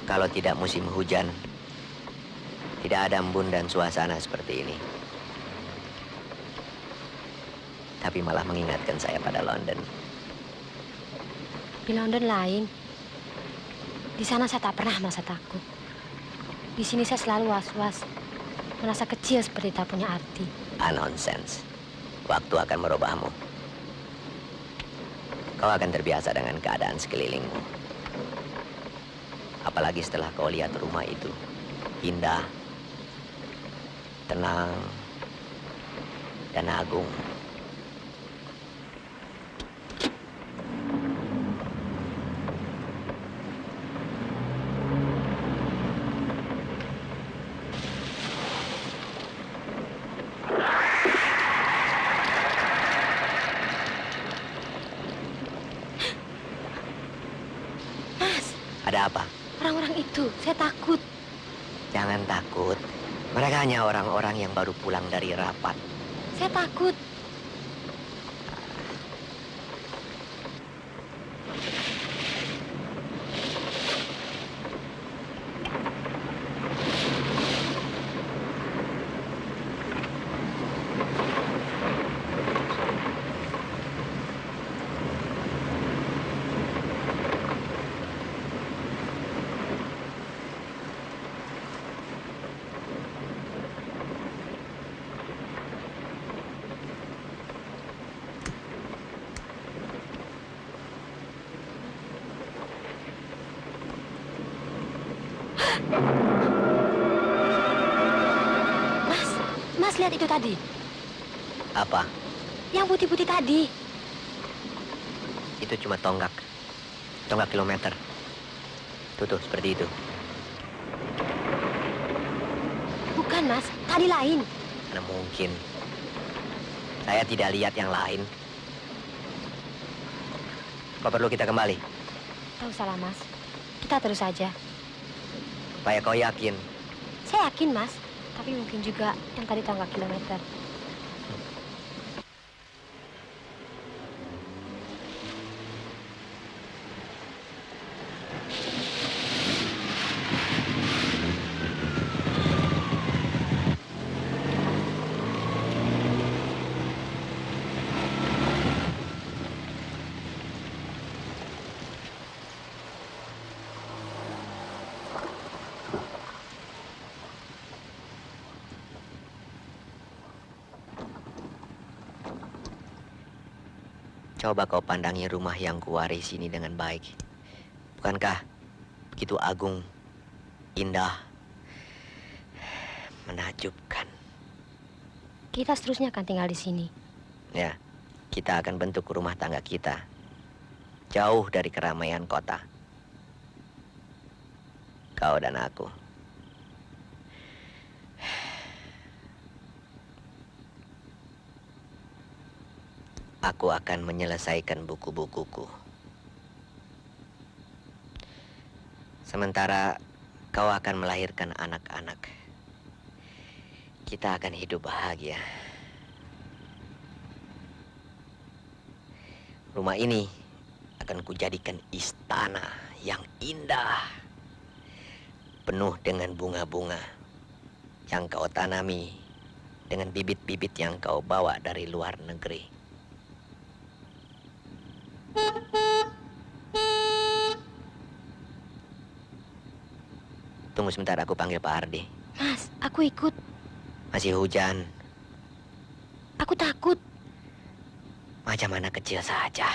Kalau tidak musim hujan, tidak ada embun dan suasana seperti ini. Tapi malah mengingatkan saya pada London. Di London lain. Di sana saya tak pernah merasa takut. Di sini saya selalu was-was. Merasa kecil seperti tak punya arti. Nonsense. Waktu akan merubahmu. Kau akan terbiasa dengan keadaan sekelilingmu. Apalagi setelah kau lihat rumah itu. Indah, tenang, dan agung. Ada apa? Orang-orang itu, saya takut. Jangan takut. Mereka hanya orang-orang yang baru pulang dari rapat. Saya takut. Mas lihat itu tadi. Apa? Yang putih-putih tadi. Itu cuma tonggak. Tonggak kilometer. Tuh, seperti itu. Bukan, Mas. Tadi lain. Mana mungkin. Saya tidak lihat yang lain. Kau perlu kita kembali? Tahu salah, Mas. Kita terus saja. Supaya kau yakin. Saya yakin, Mas. Tapi mungkin juga yang tadi tonggak kilometer. Coba kau pandangi rumah yang kuwaris ini dengan baik. Bukankah begitu agung, indah, menakjubkan? Kita seterusnya akan tinggal di sini. Ya, kita akan bentuk rumah tangga kita. Jauh dari keramaian kota. Kau dan aku. Aku akan menyelesaikan buku-bukuku. Sementara kau akan melahirkan anak-anak. Kita akan hidup bahagia. Rumah ini akan kujadikan istana yang indah. Penuh dengan bunga-bunga yang kau tanami dengan bibit-bibit yang kau bawa dari luar negeri. Tunggu sebentar, aku panggil Pak Ardi. Mas, aku ikut. Masih hujan. Aku takut. Macam anak kecil saja.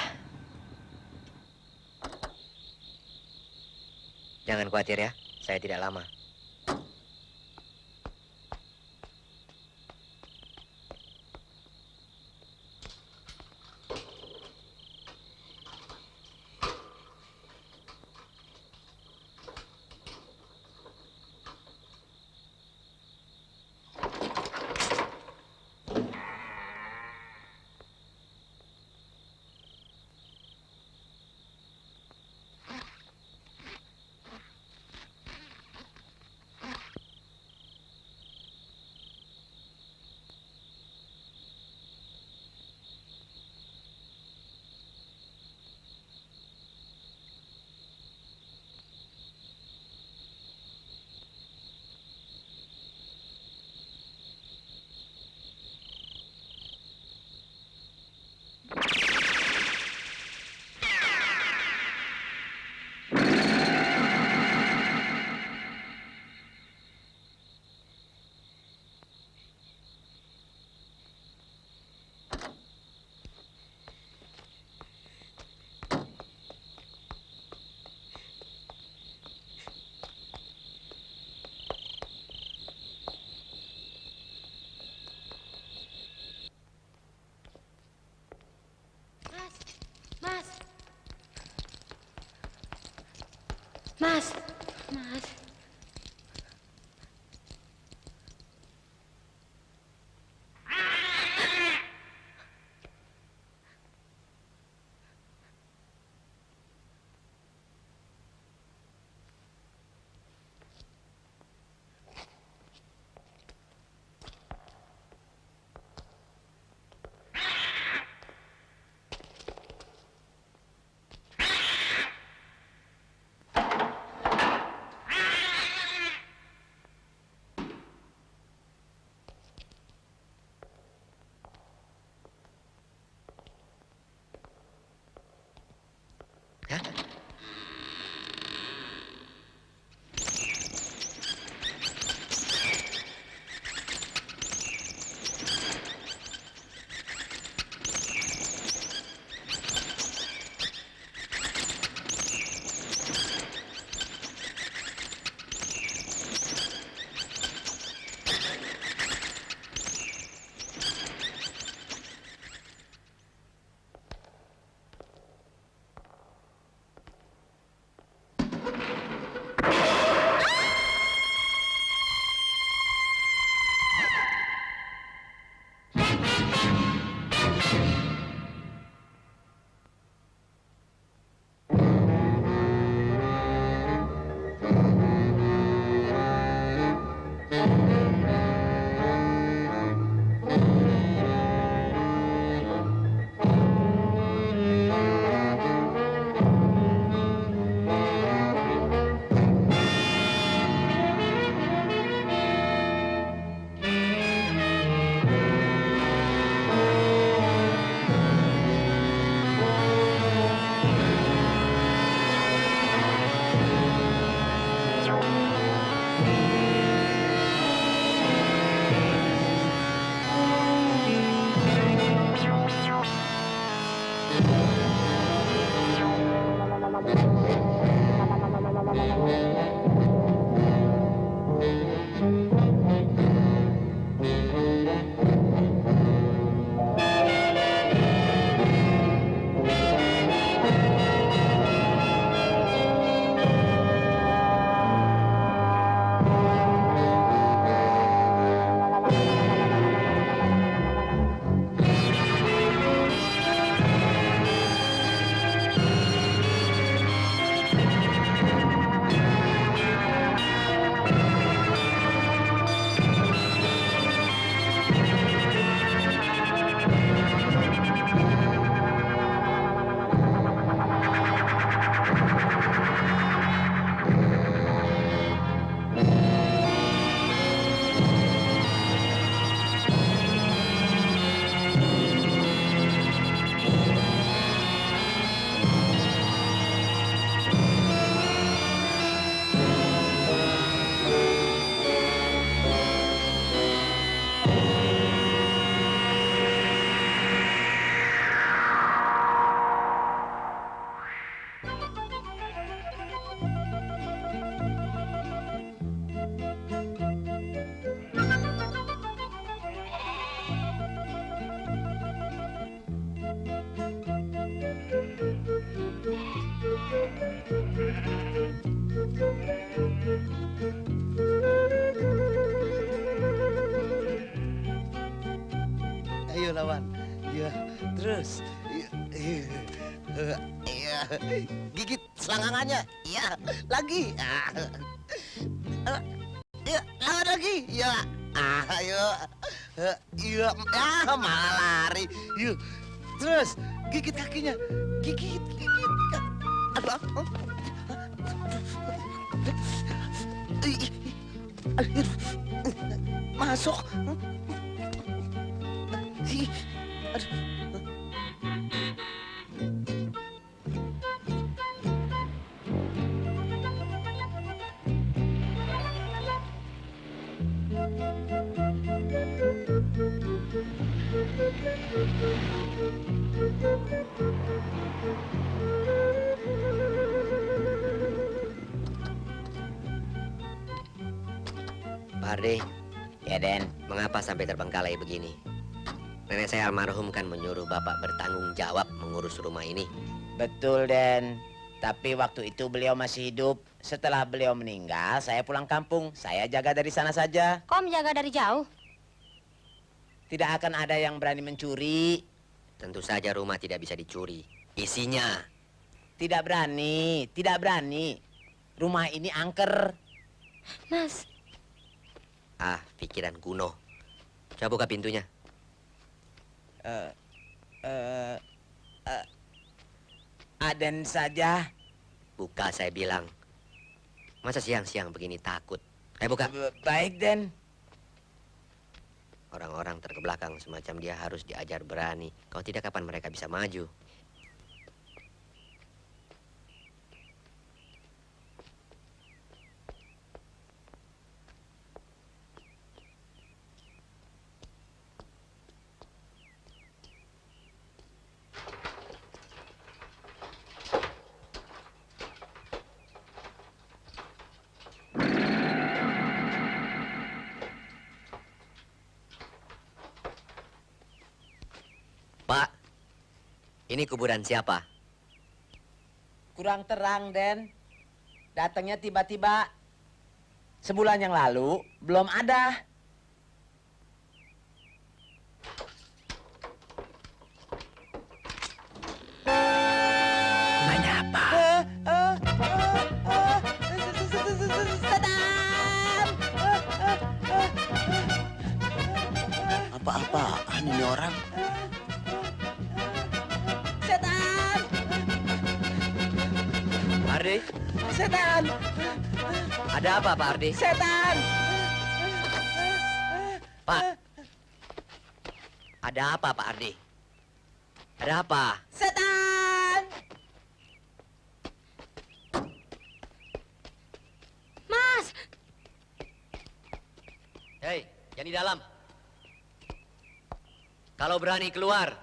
Jangan khawatir ya, saya tidak lama. Mas, Mas. Ayo lawan. Ya, terus. Iya. Gigit selangkangannya. Iya, lagi. Ya, lawan lagi. Ya. Ayo. Iya, malah lari. Yuk. Terus gigit kakinya. Gigit. Aduh. Masuk. Pak Arde, Ya, Den. mengapa sampai terbengkalai begini? Nenek saya almarhum kan menyuruh Bapak bertanggung jawab mengurus rumah ini. Betul, Den. Tapi waktu itu beliau masih hidup. Setelah beliau meninggal, saya pulang kampung. Saya jaga dari sana saja. Kau menjaga dari jauh? Tidak akan ada yang berani mencuri. Tentu saja rumah tidak bisa dicuri. Isinya. Tidak berani, tidak berani. Rumah ini angker. Mas, Ah, pikiran kuno. Coba buka pintunya. Aden saja. Buka, saya bilang. Masa siang-siang begini takut? Ayo buka. Baik, Den. Orang-orang terkebelakang semacam dia harus diajar berani. Kalau tidak, kapan mereka bisa maju? Pak, ini kuburan siapa? Kurang terang, Den. Datangnya tiba-tiba. Sebulan yang lalu, belum ada. Nanya apa? Apa-apaan ini orang? Setan! Pak Ardi, Setan! ada apa Pak Ardi? Setan! Pak, ada apa Pak Ardi? Ada apa? Setan! Mas! Hei, yang di dalam. Kalau berani keluar.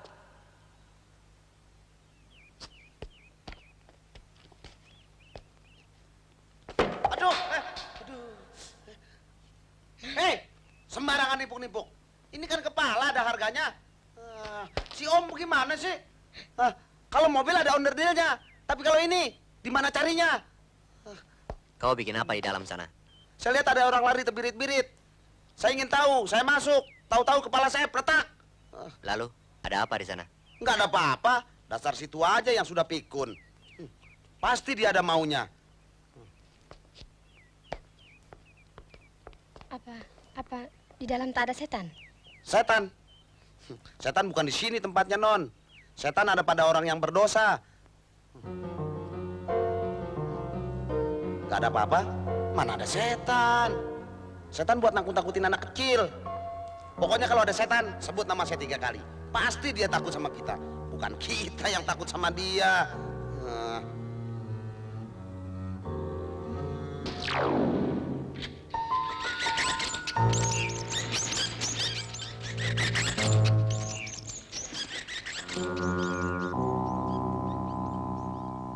Aduh, Hei, sembarangan nimpuk-nimpuk. Ini kan kepala ada harganya. Si Om gimana sih? Kalau mobil ada onderdilnya, tapi kalau ini di mana carinya? Kau bikin apa di dalam sana? Saya lihat ada orang lari terbirit-birit. Saya ingin tahu, saya masuk. Tahu-tahu kepala saya peletak. Lalu, ada apa di sana? Nggak ada apa-apa, dasar situ aja yang sudah pikun. Pasti dia ada maunya. Apa di dalam tak ada setan? Setan. Setan bukan di sini tempatnya, Non. Setan ada pada orang yang berdosa. Nggak ada apa-apa, mana ada setan. Setan buat nakut-nakutin anak kecil. Pokoknya kalau ada setan, sebut nama saya 3 kali. Pasti dia takut sama kita. Bukan kita yang takut sama dia.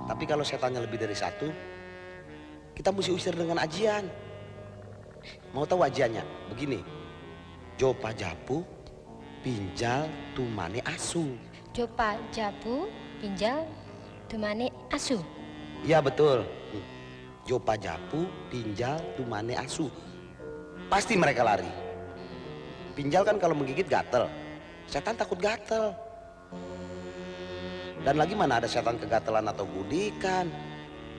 Tapi kalau setannya lebih dari 1, kita mesti usir dengan ajian. Mau tahu ajiannya? Begini. Jopa japu, pinjal, tumane asu. Jopa, jabu, pinjal, tumane, asu. Iya betul. Jopa japu, pinjal, tumane asu. Pasti mereka lari. Pinjal kan kalau menggigit gatel. Setan takut gatel. Dan lagi mana ada setan kegatelan atau gudikan?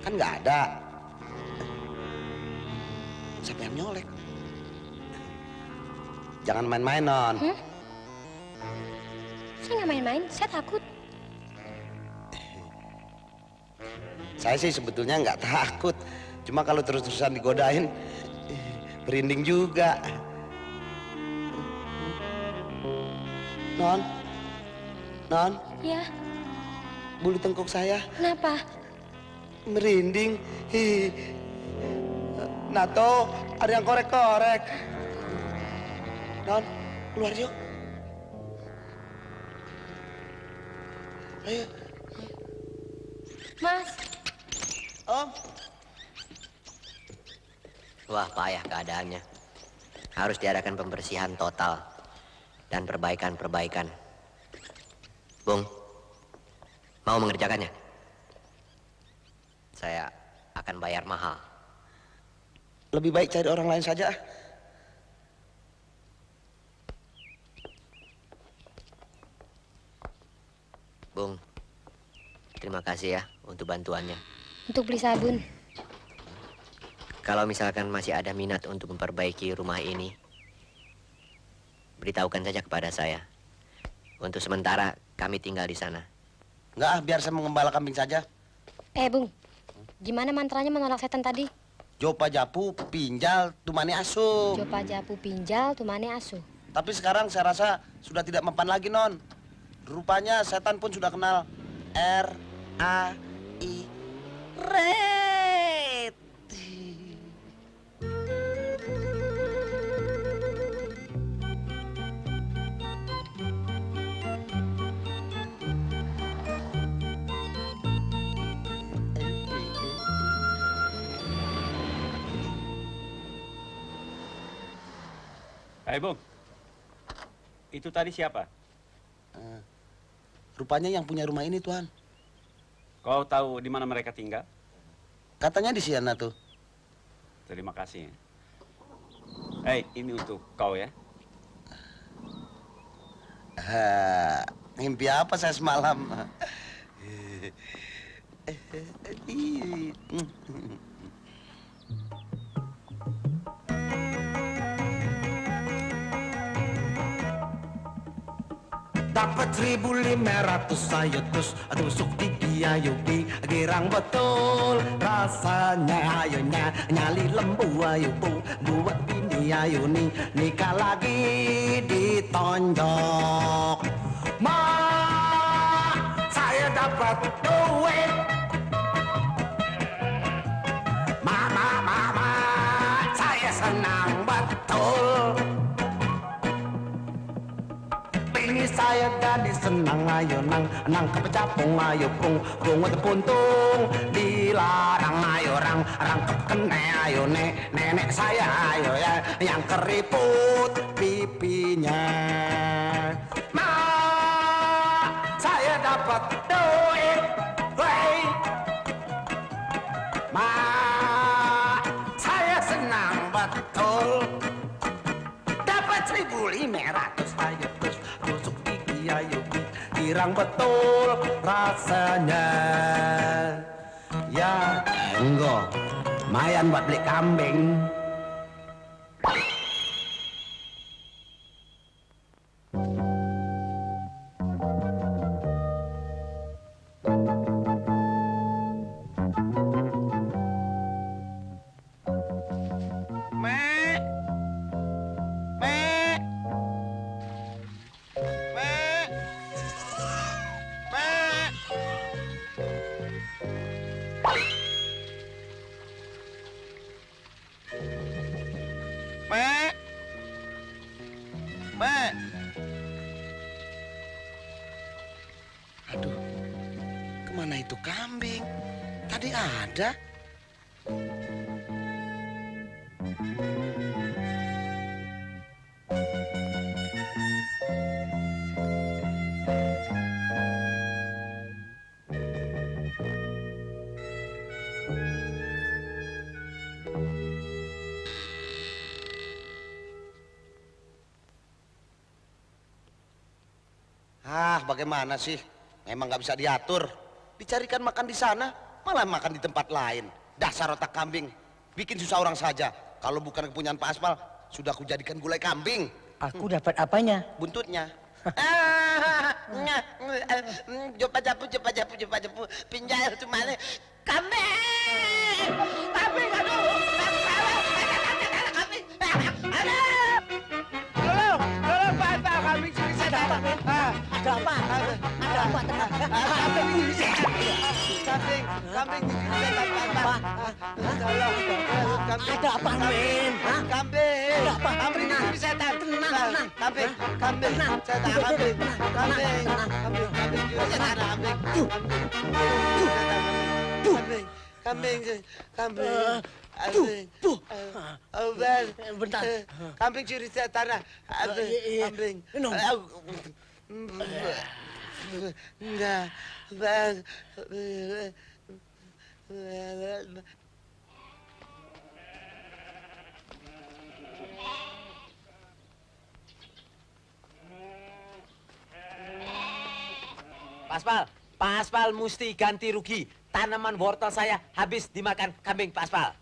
Kan nggak ada. Siapa yang nyolek? Jangan main-main, Non. Saya nggak main-main, saya takut. Saya sih sebetulnya nggak takut. Cuma kalau terus-terusan digodain, berinding juga. Non, Non, Ya, bulu tengkuk saya kenapa? merinding. Nato, ada yang korek-korek. Non, keluar yuk. Ayo. Mas, Om. Wah, payah keadaannya. Harus diadakan pembersihan total dan perbaikan-perbaikan. Bung, mau mengerjakannya? Saya akan bayar mahal. Lebih baik cari orang lain saja. Bung, terima kasih ya untuk bantuannya. Untuk beli sabun. Kalau misalkan masih ada minat untuk memperbaiki rumah ini, beritahukan saja kepada saya. Untuk sementara kami tinggal di sana. Enggak, biar saya mengembala kambing saja. Bung, gimana mantranya menolak setan tadi? Jopa japu, pinjal, tumani asu. Jopa japu pinjal, tumane asu. Tapi sekarang saya rasa sudah tidak mempan lagi, Non. Rupanya setan pun sudah kenal R.A.I. Red. Hai Bung, itu tadi siapa? Rupanya yang punya rumah ini, Tuhan. Kau tahu di mana mereka tinggal? Katanya di sana tuh. Terima kasih. Hei, ini untuk kau ya. Mimpi apa saya semalam? Dapat 1.500 ayo tusuk gigi ayo girang betul rasanya ayonya nyali lembu ayo buat bini ayo nikah lagi ditonjok. Ma, saya dapat duit. Ma, saya senang betul. Ini saya gadis senang ayo nang kepecapung ayo pung rungut puntung dilarang ayo rangkep kene ayo nenek saya ayo ya yang keriput pipinya. Ma, saya dapat duit. Wey. Ma, saya senang betul. Dapat 1.500 ayo tusuk gigi ayo girang betul rasanya. Ya enggak, lumayan buat beli kambing. Aduh, kemana itu kambing? Tadi ada. Bagaimana sih? Memang nggak bisa diatur. Dicarikan makan di sana, malah makan di tempat lain. Dasar otak kambing. Bikin susah orang saja. Kalau bukan kepunyaan Pak Aspal, sudah aku jadikan gulai kambing. Aku dapat apanya? Buntutnya. Jopa japu, pinjal cuma kambing. Kambing, aduh. Kambing. Tolong, Pak Aspal, kambing curi setan. Ada apa? Ada apa? Kambing curi setan. Kambing curi setan, Pak Aspal. Tolong, Ada apa, Men? Hah? Kambing. Ada apa? Kambing curi setan. Tenang. Kambing. Tenang. Setan, kambing. Kambing curi setan, kambing. Kambing. Bentar. Kambing curi setan. Kambing. Minum. Enggak. Bang. Aspal. Pak Aspal mesti ganti rugi. Tanaman wortel saya habis dimakan kambing Pak Aspal.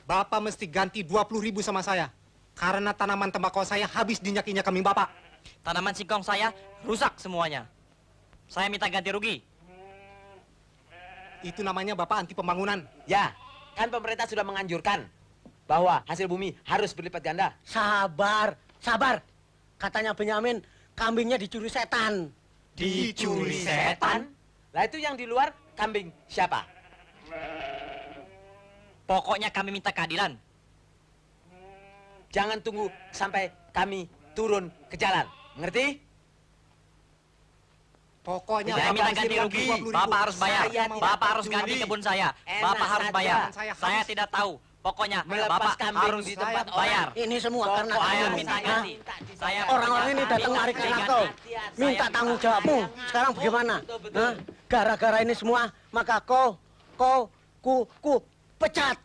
Bapak mesti ganti 20.000 sama saya. Karena tanaman tembakau saya habis dinyakinya kambing Bapak. Tanaman singkong saya rusak semuanya. Saya minta ganti rugi. Itu namanya Bapak anti pembangunan. Ya, kan pemerintah sudah menganjurkan bahwa hasil bumi harus berlipat ganda. Sabar, sabar. Katanya Benyamin, kambingnya dicuri setan. Dicuri setan? Lah itu yang di luar kambing siapa? Pokoknya kami minta keadilan. Jangan tunggu sampai kami turun ke jalan. Mengerti? Pokoknya Saya Bapak minta mesti ganti rugi rugi. 20.000. Bapak harus bayar. Saya tidak Bapak harus peduli. ganti kebun saya. Enak Bapak harus saja. bayar. Saya Saya habis. tidak tahu. Pokoknya Melepas Bapak kambing harus di tempat bayar. Ini semua karena Pokoknya kamu minta minta ganti. Saya Orang-orang ini datang minta lari ke ganti. kau. Minta Saya tanggung jawabmu. Sekarang bagaimana? Hah? Gara-gara ini semua, maka ku pecat.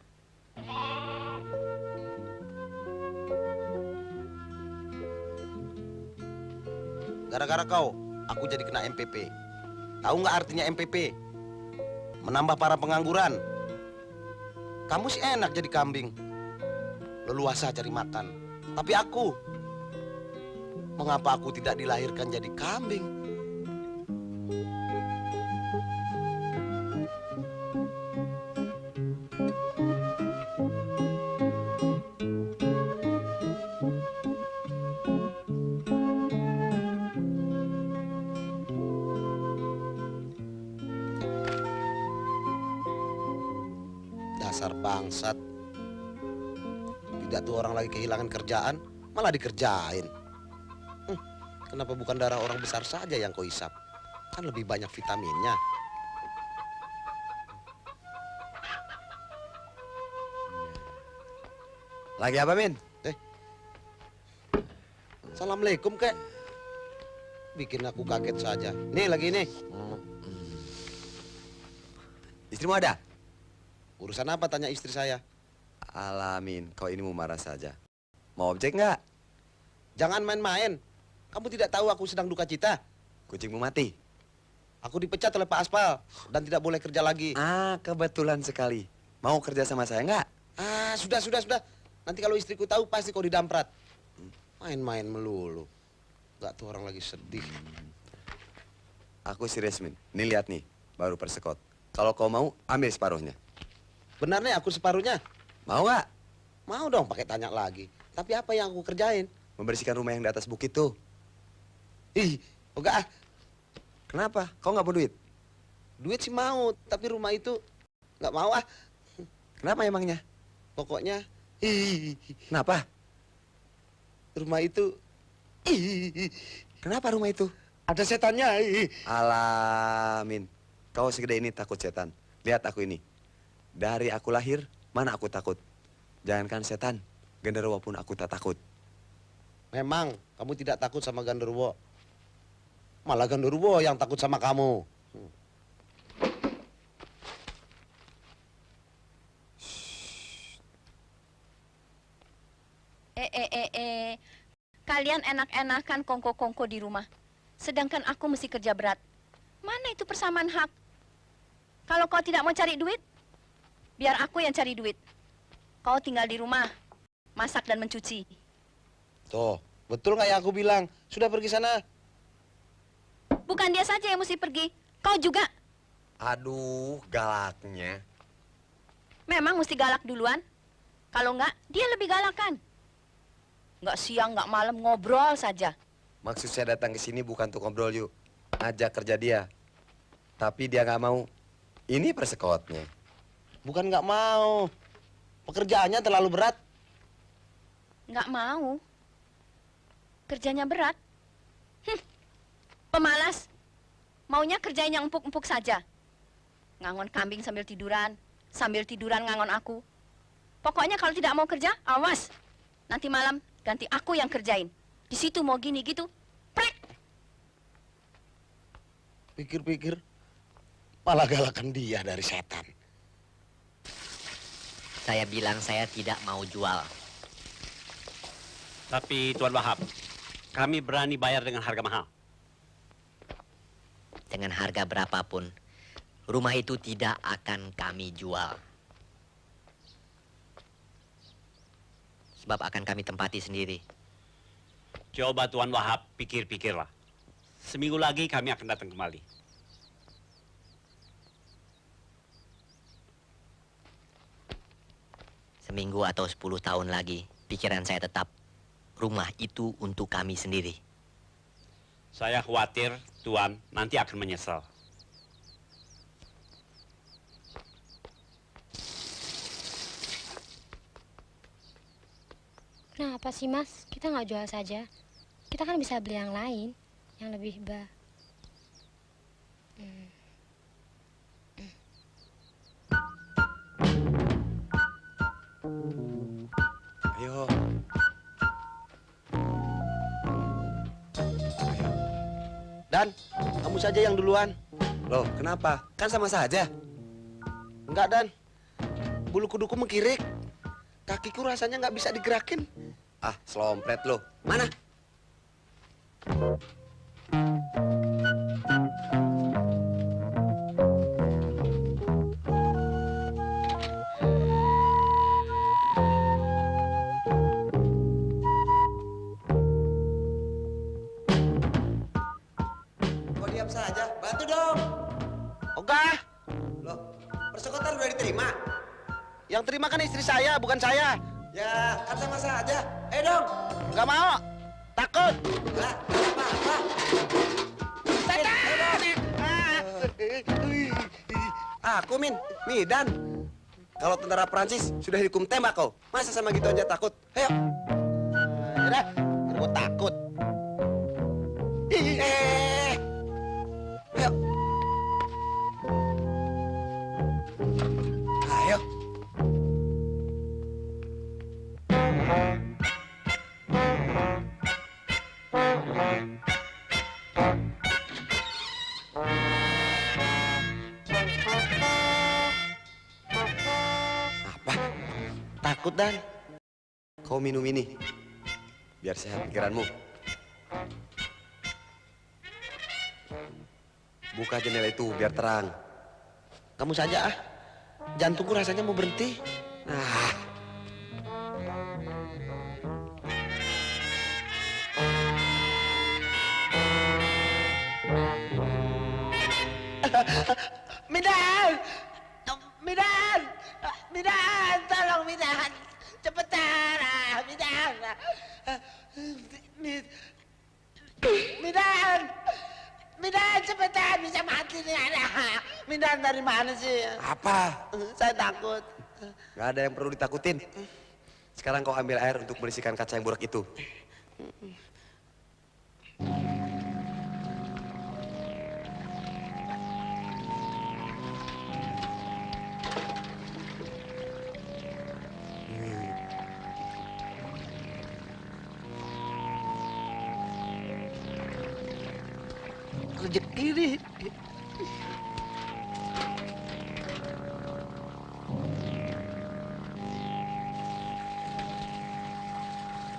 Gara-gara kau, aku jadi kena MPP. Tahu nggak artinya MPP? Menambah para pengangguran. Kamu sih enak jadi kambing. Leluasa cari makan. Tapi aku, mengapa aku tidak dilahirkan jadi kambing? Dasar bangsat. Tidak tuh orang lagi kehilangan kerjaan, malah dikerjain. Kenapa bukan darah orang besar saja yang kau isap? Kan lebih banyak vitaminnya. Lagi apa, Min? Assalamualaikum, kek. Bikin aku kaget saja. Nih lagi nih. Istrimu ada? Urusan apa tanya istri saya? Alamin, kau ini mau marah saja. Mau objek nggak? Jangan main-main. Kamu tidak tahu aku sedang duka cita. Kucingmu mati. Aku dipecat oleh Pak Aspal dan tidak boleh kerja lagi. Ah, kebetulan sekali. Mau kerja sama saya nggak? Ah, sudah. Nanti kalau istriku tahu pasti kau didamprat. Main-main melulu. Gak tuh orang lagi sedih. Aku serius, Min. Nih lihat nih, baru persekot. Kalau kau mau, ambil separuhnya. Benar nih aku separuhnya. Mau nggak? Mau dong pakai tanya lagi. Tapi apa yang aku kerjain? Membersihkan rumah yang di atas bukit tuh. Ih, enggak ah. Kenapa? Kau nggak mau duit? Duit sih mau, tapi rumah itu nggak mau ah. Kenapa emangnya? Pokoknya, Kenapa? rumah itu Kenapa rumah itu? ada setannya. Alamin, kau segede ini takut setan. Lihat aku ini. Dari aku lahir, mana aku takut? Jangankan setan, genderuwo pun aku tak takut. Memang kamu tidak takut sama Gandurwo. Malah Gandurwo yang takut sama kamu. Kalian enak-enakan kongko-kongko di rumah. Sedangkan aku mesti kerja berat. Mana itu persamaan hak? Kalau kau tidak mau cari duit, biar aku yang cari duit. Kau tinggal di rumah, masak dan mencuci. Tuh, betul nggak yang aku bilang? Sudah pergi sana. Bukan dia saja yang mesti pergi, kau juga. Aduh, galaknya. Memang mesti galak duluan. Kalau enggak, dia lebih galak kan. Nggak siang, nggak malam, ngobrol saja. Maksud saya datang ke sini bukan untuk ngobrol yuk. Ajak kerja dia. Tapi dia nggak mau. Ini persekotnya. Bukan nggak mau. Pekerjaannya terlalu berat. Nggak mau. Kerjanya berat. Pemalas. Maunya kerjain yang empuk-empuk saja. Ngangon kambing sambil tiduran ngangon aku. Pokoknya kalau tidak mau kerja, awas. Nanti malam ganti aku yang kerjain. Di situ mau gini gitu. Prek. Pikir-pikir, malah galakan dia dari setan. Saya bilang saya tidak mau jual. Tapi Tuan Wahab, kami berani bayar dengan harga mahal. Dengan harga berapapun, rumah itu tidak akan kami jual. Sebab akan kami tempati sendiri. Coba Tuan Wahab pikir-pikirlah. Seminggu lagi kami akan datang kembali. Seminggu atau 10 tahun lagi, pikiran saya tetap rumah itu untuk kami sendiri. Saya khawatir Tuan nanti akan menyesal. Kenapa sih mas? Kita nggak jual saja. Kita kan bisa beli yang lain, yang lebih Ayo. Dan, kamu saja yang duluan. Loh, kenapa? Kan sama saja. Enggak, Dan. Bulu kuduku mengkirik. Kakiku rasanya nggak bisa digerakin. Ah, selompret lo. Mana? Kok diam saja? Bantu dong. Ogah, Loh, persekotan udah diterima? yang terima kan istri saya, bukan saya. Ya, kan sama saja. Dong. Nggak mau. Takut. Lah, apa-apa. Aku, Min. Midan. Kalau tentara Prancis sudah dihukum tembak kau. Masa sama gitu aja takut? Ayo. Yaudah, gue takut. Ayo. Ayo. Apa? Takut, Dan. Kau minum ini. Biar sehat pikiranmu. Buka jendela itu biar terang. Kamu saja, ah. Jantungku rasanya mau berhenti. Ah. Midan! Midan! Midan! Tolong, Midan! Cepetan! Midan! Midan! Midan, cepetan! Bisa mati nih anak! Midan dari mana sih? Apa? Saya takut. Gak ada yang perlu ditakutin. Sekarang kau ambil air untuk membersihkan kaca yang burak itu. Rezeki nih.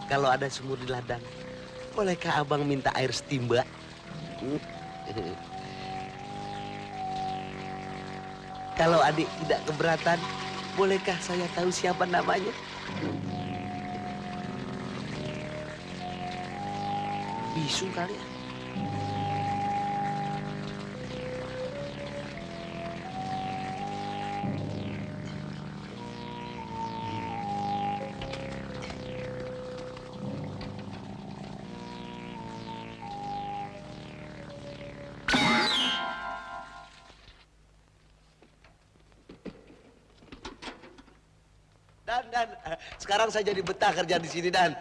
Kalau ada sumur di ladang, bolehkah abang minta air setimba? Kalau adik tidak keberatan, bolehkah saya tahu siapa namanya? Bisu kali ya? Dan, sekarang saya jadi betah kerja di sini, Dan.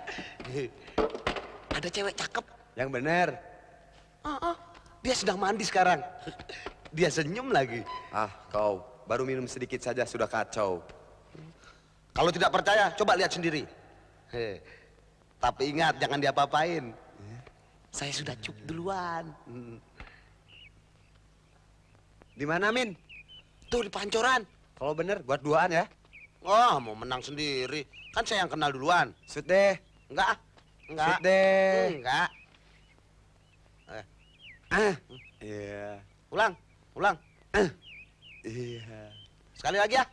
Ada cewek cakep. Yang benar. Dia sedang mandi sekarang. Dia senyum lagi. Ah, kau baru minum sedikit saja sudah kacau. Kalau tidak percaya, coba lihat sendiri. Tapi ingat, jangan diapa-apain. Saya sudah cup duluan. Di mana, Min? Tuh di pancoran. Kalau bener buat duaan ya. Oh, mau menang sendiri. Kan saya yang kenal duluan. Shoot deh. Enggak. Enggak. Shoot deh. Enggak. Ah. Iya. Ulang, ulang. Iya. Sekali lagi ya.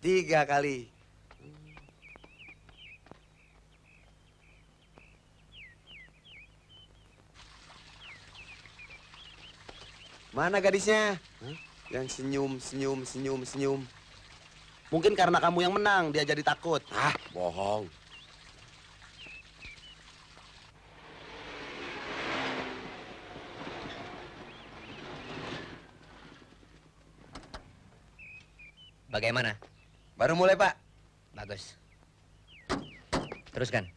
3 kali. Mana gadisnya? Yang senyum, senyum, senyum, senyum. Mungkin karena kamu yang menang, dia jadi takut. Ah, bohong. Bagaimana? Baru mulai, Pak. Bagus. Teruskan.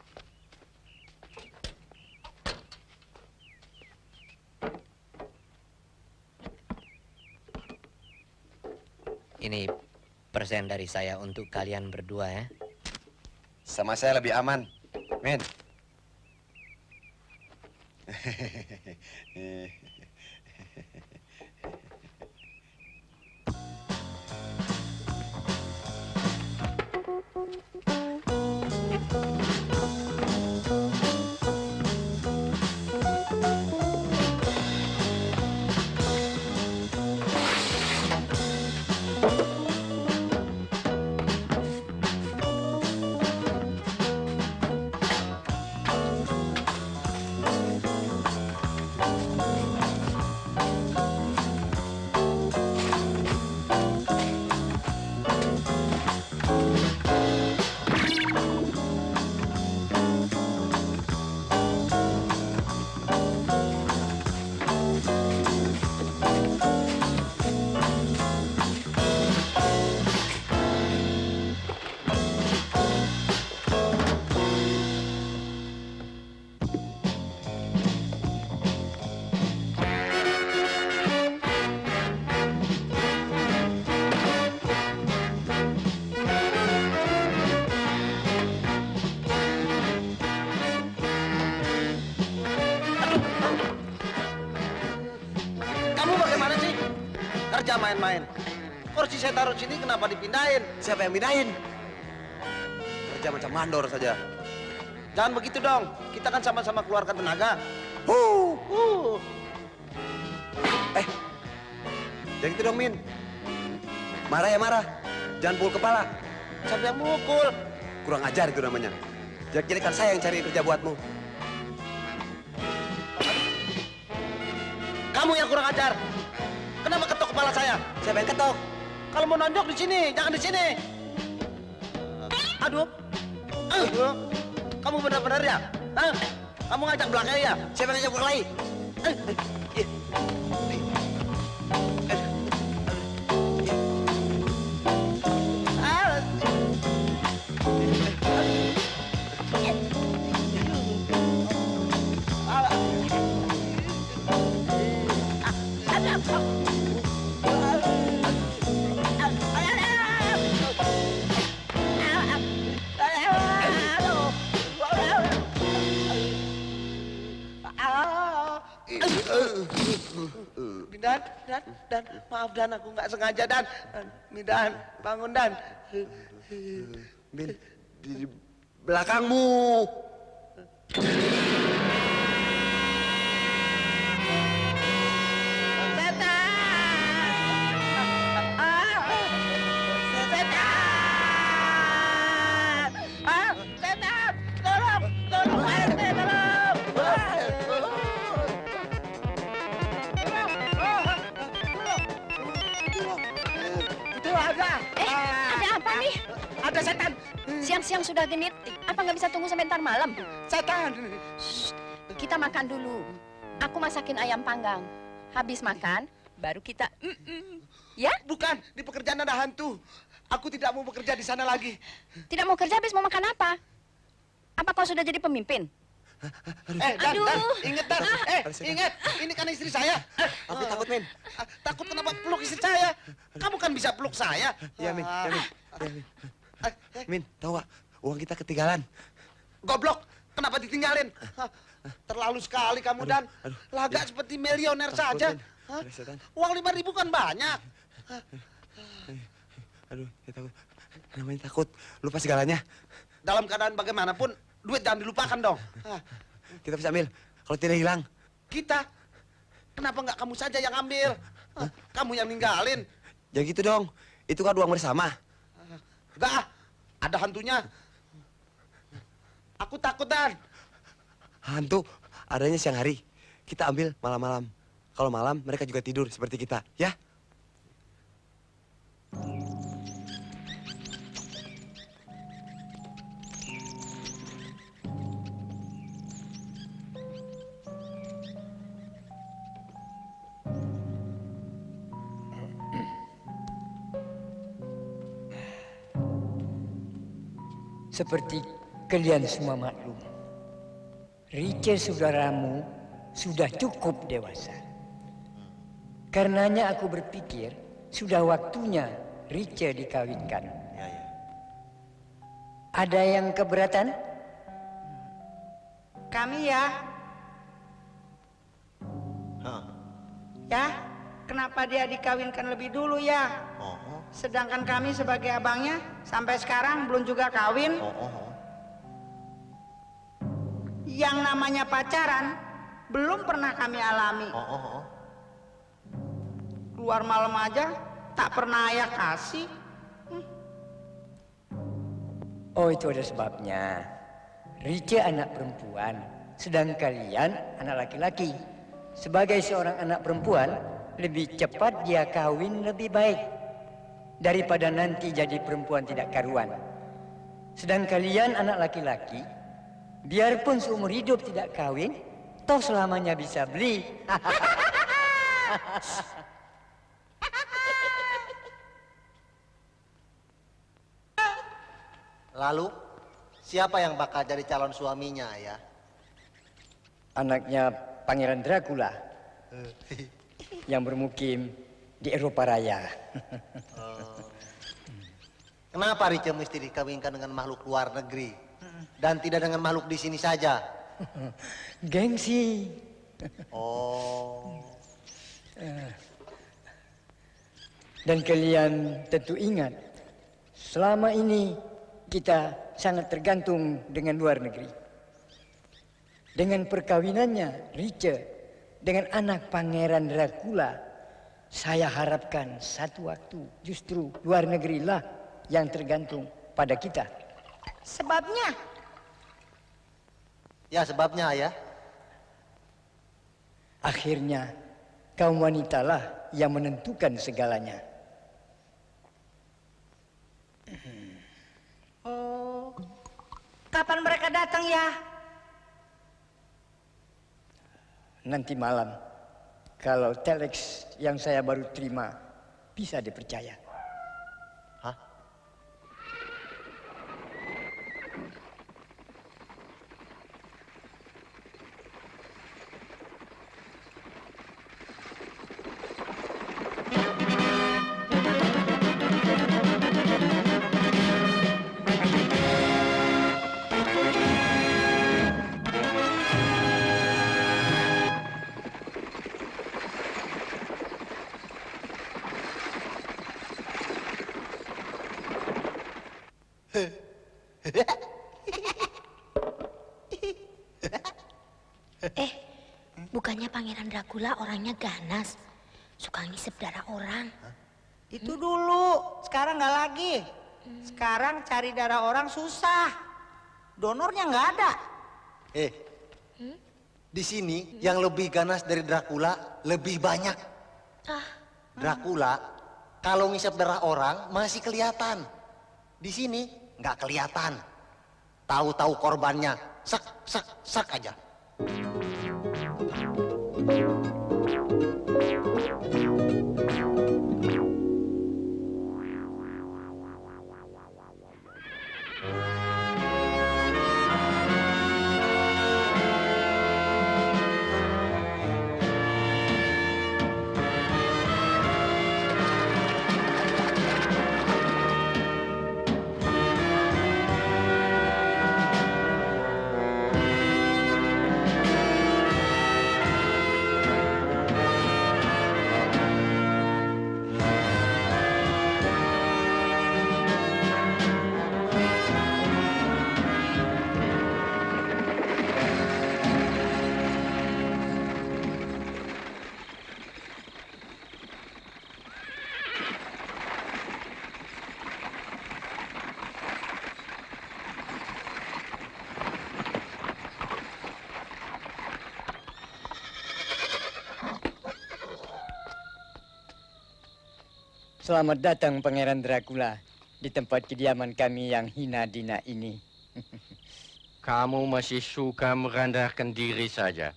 Ini persen dari saya untuk kalian berdua ya. Sama saya lebih aman. Men. Kamu bagaimana sih? Kerja main-main. Kursi saya taruh sini kenapa dipindahin? Siapa yang pindahin? Kerja macam mandor saja. Jangan begitu dong. Kita kan sama-sama keluarkan tenaga. Jangan gitu dong, Min. Marah ya marah. Jangan pukul kepala. Siapa yang mukul? Kurang ajar itu namanya. Jadi kan saya yang cari kerja buatmu. Kamu yang kurang ajar. Kenapa ketok kepala saya? Siapa yang ketok? Kalau mau nonjok di sini, jangan di sini. Aduh. Aduh. Kamu benar-benar ya? Hah? Kamu ngajak belakang ya? Siapa yang ngajak berkelahi? Dan, maaf Dan, aku nggak sengaja Dan. Dan, bangun Dan. Min, di belakangmu. Ada apa nih? Ada setan. Siang-siang sudah genit. Apa nggak bisa tunggu sampai ntar malam? Setan. Kita makan dulu. Aku masakin ayam panggang. Habis makan, baru kita ya? Bukan, di pekerjaan ada hantu. Aku tidak mau bekerja di sana lagi. Tidak mau kerja, habis mau makan apa? Apa kau sudah jadi pemimpin? Dan, Aduh. inget Dan. Inget, ini kan istri saya. Aku takut, Min. Takut kenapa peluk istri saya? Kamu kan bisa peluk saya. Iya, Min. Ya, Min. Ya, Min. Min, tahu gak? Uang kita ketinggalan. Goblok, kenapa ditinggalin? Terlalu sekali kamu Dan. Lagak seperti milioner saja. Min. Ada setan. Uang 5.000 kan banyak. Aduh, saya takut. Namanya takut. Lupa segalanya. Dalam keadaan bagaimanapun, duit jangan dilupakan dong. Kita bisa ambil. Kalau tidak hilang. Kita, Kenapa nggak kamu saja yang ambil? Hah, kamu yang ninggalin. Jangan gitu dong. Itu kan uang bersama. Enggak, ada hantunya. Aku takut, Dan. Hantu adanya siang hari. Kita ambil malam-malam. Kalau malam mereka juga tidur seperti kita, ya? Seperti kalian semua maklum, Rice saudaramu sudah cukup dewasa. Karenanya aku berpikir sudah waktunya Rice dikawinkan. Ada yang keberatan? Kami ya. Ya, kenapa dia dikawinkan lebih dulu ya? Sedangkan kami sebagai abangnya sampai sekarang belum juga kawin. Yang namanya pacaran belum pernah kami alami. Keluar malam aja tak pernah ayah kasih. Oh, itu ada sebabnya. Rice anak perempuan, sedang kalian anak laki-laki. Sebagai seorang anak perempuan, lebih cepat dia kawin lebih baik daripada nanti jadi perempuan tidak karuan. Sedang kalian anak laki-laki, biarpun seumur hidup tidak kawin, toh selamanya bisa beli. Lalu, siapa yang bakal jadi calon suaminya, ya? Anaknya Pangeran Dracula yang bermukim di Eropa Raya. Kenapa Rice mesti dikawinkan dengan makhluk luar negeri dan tidak dengan makhluk di sini saja? Gengsi. Oh. Dan kalian tentu ingat, selama ini kita sangat tergantung dengan luar negeri. Dengan perkawinannya Rice dengan anak Pangeran Dracula, saya harapkan satu waktu justru luar negeri lah yang tergantung pada kita. Sebabnya? Ya, sebabnya, ya. Akhirnya kaum wanita lah yang menentukan segalanya. Oh, kapan mereka datang ya? Nanti malam, kalau telex yang saya baru terima bisa dipercaya. Hah? Bukannya Pangeran Dracula orangnya ganas, suka ngisep darah orang. Itu dulu, sekarang nggak lagi. Sekarang cari darah orang susah. Donornya nggak ada. Di sini yang lebih ganas dari Dracula lebih banyak. Dracula kalau ngisap darah orang masih kelihatan. Di sini nggak kelihatan. Tahu-tahu korbannya, sak aja. Selamat datang Pangeran Dracula di tempat kediaman kami yang hina dina ini. Kamu masih suka merendahkan diri saja.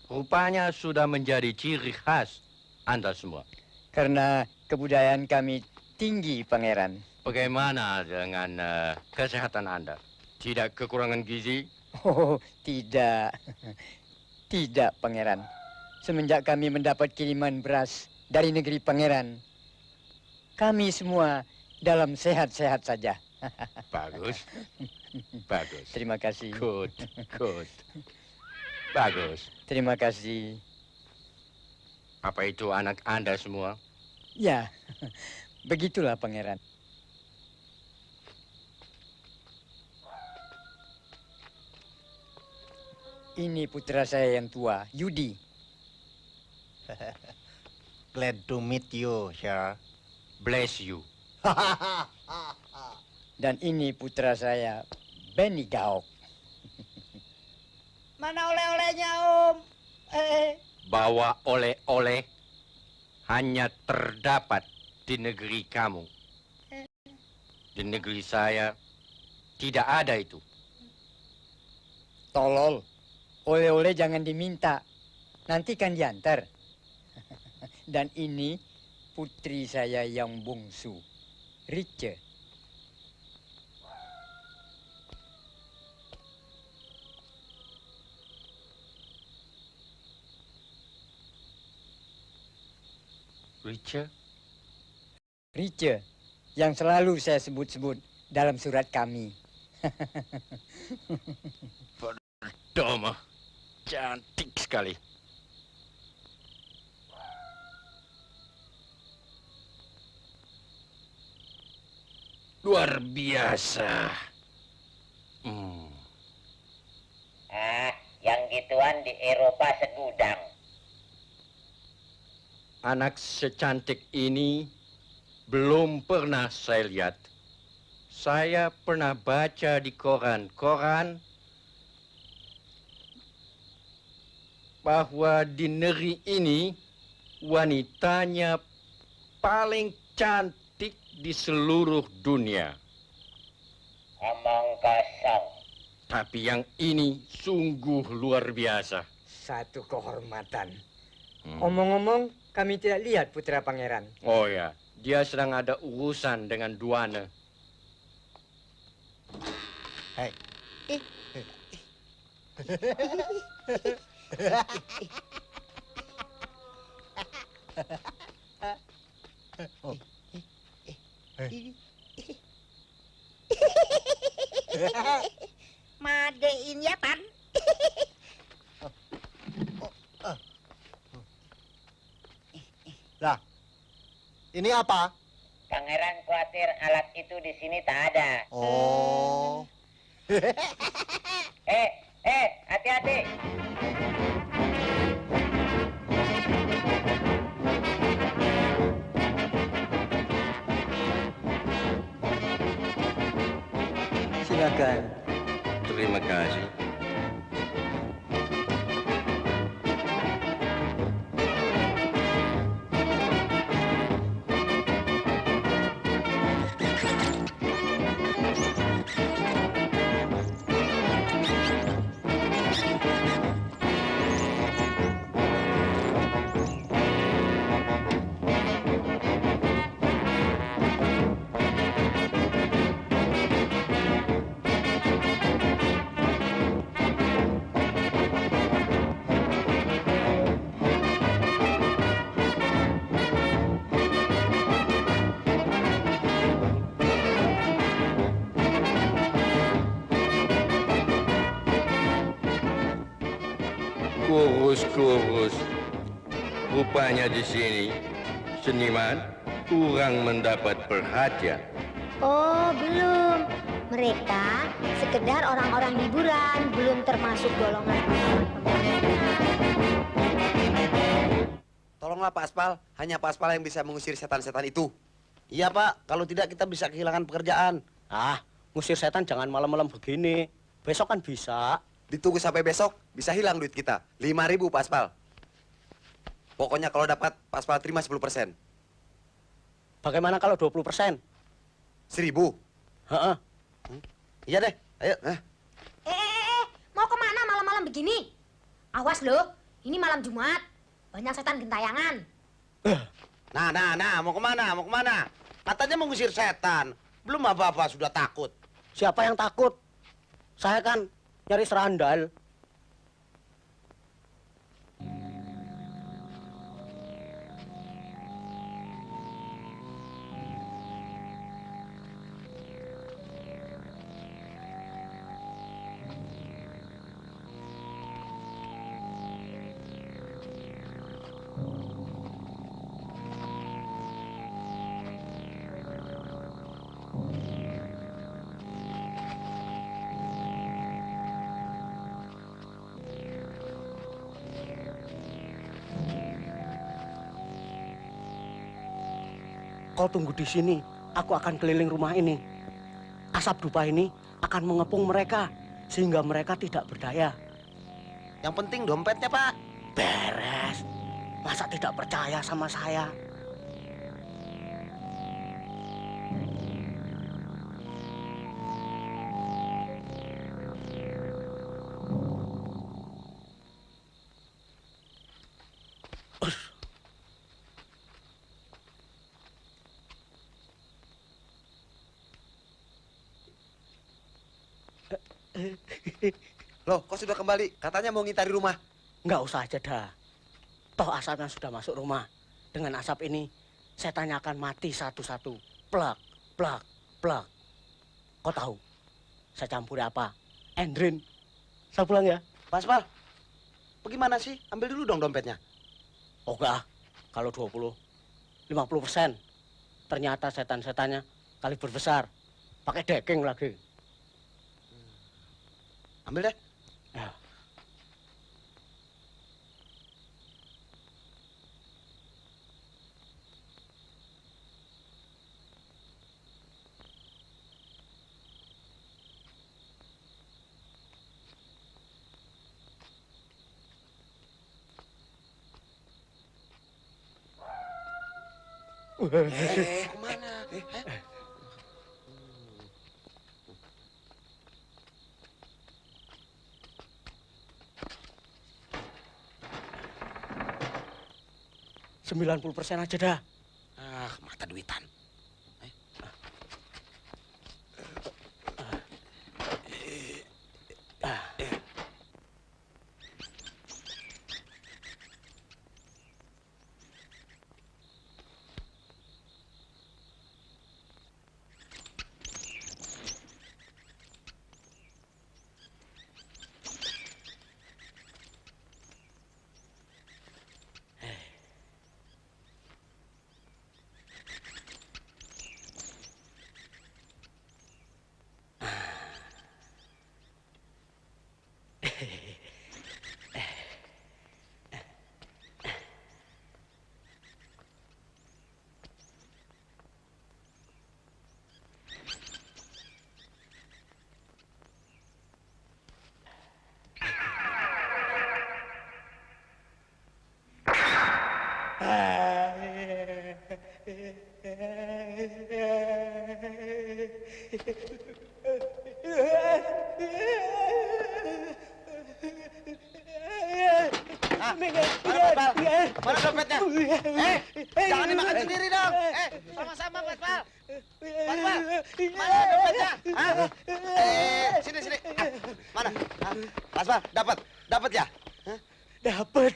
Rupanya sudah menjadi ciri khas Anda semua. Karena kebudayaan kami tinggi, Pangeran. Bagaimana dengan kesehatan Anda? Tidak kekurangan gizi? Oh, tidak. Tidak, Pangeran. Semenjak kami mendapat kiriman beras dari negeri Pangeran, kami semua dalam sehat-sehat saja. Bagus. Bagus. Terima kasih. Good, good. Bagus. Terima kasih. Apa itu anak Anda semua? Ya, begitulah Pangeran. Ini putra saya yang tua, Yudi. Glad to meet you, sir. Bless you. Dan ini putra saya, Benny Gaok. Mana oleh-olehnya, Om? Bawa oleh-oleh hanya terdapat di negeri kamu. Di negeri saya tidak ada itu. Tolol, oleh-oleh jangan diminta. Nanti kan diantar. Dan ini putri saya yang bungsu, Riche. Riche? Riche, yang selalu saya sebut-sebut dalam surat kami. Doma, cantik sekali. Luar biasa. Yang gituan di Eropa segudang. Anak secantik ini belum pernah saya lihat. Saya pernah baca di koran-koran bahwa di negeri ini wanitanya paling cantik di seluruh dunia. Omong kosong. Tapi yang ini sungguh luar biasa. Satu kehormatan. Omong-omong, kami tidak lihat putra pangeran. Oh ya, dia sedang ada urusan dengan Duane. Hei. Madein ya, Pan. Lah, ini apa? Pangeran khawatir alat itu di sini tak ada. Oh. Hati-hati. Silakan. Terima kasih. Kurus-kurus. Rupanya di sini seniman kurang mendapat perhatian. Oh, belum. Mereka sekedar orang-orang hiburan, belum termasuk golongan. Tolonglah Pak Aspal, hanya Pak Aspal yang bisa mengusir setan-setan itu. Iya Pak, kalau tidak kita bisa kehilangan pekerjaan. Ngusir setan jangan malam-malam begini. Besok kan bisa. Ditunggu sampai besok, bisa hilang duit kita. 5.000 Pak Aspal. Pokoknya kalau dapat, Pak Aspal terima 10%. Bagaimana kalau 20%? 1.000. Heeh. Iya deh, ayo. Mau kemana malam-malam begini? Awas loh, ini malam Jumat. Banyak setan gentayangan. Nah, mau kemana, mau kemana? Katanya mau ngusir setan. Belum apa-apa sudah takut. Siapa yang takut? Saya kan nyari serandal. Kau tunggu di sini, aku akan keliling rumah ini. Asap dupa ini akan mengepung mereka, sehingga mereka tidak berdaya. Yang penting dompetnya, Pak. Beres. Masa tidak percaya sama saya? Loh, kok sudah kembali? Katanya mau ngitari rumah. Nggak usah aja dah. Toh asapnya sudah masuk rumah. Dengan asap ini, setannya akan mati satu-satu. Plak, plak, plak. Kau tahu, saya campuri apa? Endrin. Saya pulang ya. Pas, bagaimana sih? Ambil dulu dong dompetnya. Oh enggak, kalau 50%. Ternyata setan-setannya kali berbesar. Pakai deking lagi. Ambil deh. Ya. Kemana? 90% aja dah. Ah, mata duitan. Mana dompetnya? Jangan dimakan sendiri dong. Sama-sama, Paspal. Paspal, mana dompetnya? Sini. Mana? Paspal, dapat ya? Dapat.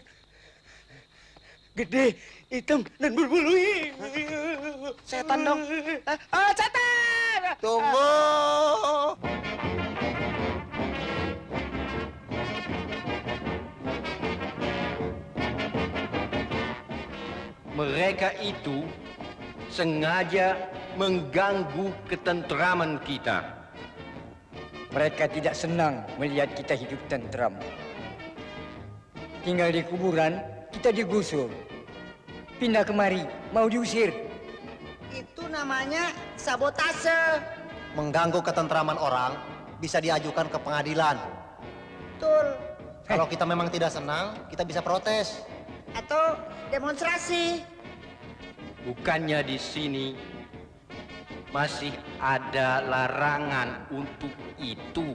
Gede, hitam, dan berbulu. Setan dong. Setan! Tunggu. Mereka itu sengaja mengganggu ketentraman kita. Mereka tidak senang melihat kita hidup tentram. Tinggal di kuburan, kita digusur. Pindah kemari, mau diusir. Itu namanya sabotase. Mengganggu ketentraman orang bisa diajukan ke pengadilan. Betul. Kalau kita memang tidak senang, kita bisa protes. Atau demonstrasi. Bukannya di sini masih ada larangan untuk itu.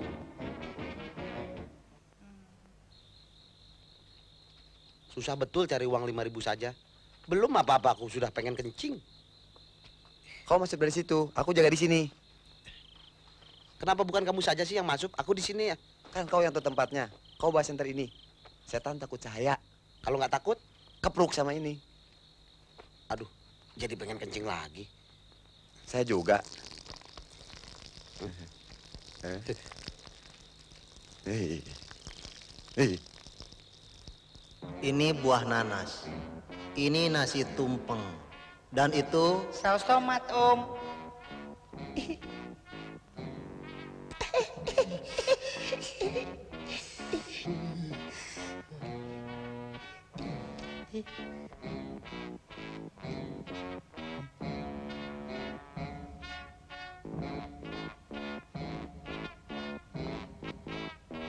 Susah betul cari uang 5.000 saja. Belum apa-apa aku sudah pengen kencing. Kau masuk dari situ, aku jaga di sini. Kenapa bukan kamu saja sih yang masuk? Aku di sini ya. Kan kau yang tahu tempatnya. Kau bahas center ini. Setan takut cahaya. Kalau nggak takut, Kepruk sama ini. aduh, jadi pengen kencing lagi. Saya juga. Ini buah nanas. Ini nasi tumpeng. Dan itu Saus tomat, Om.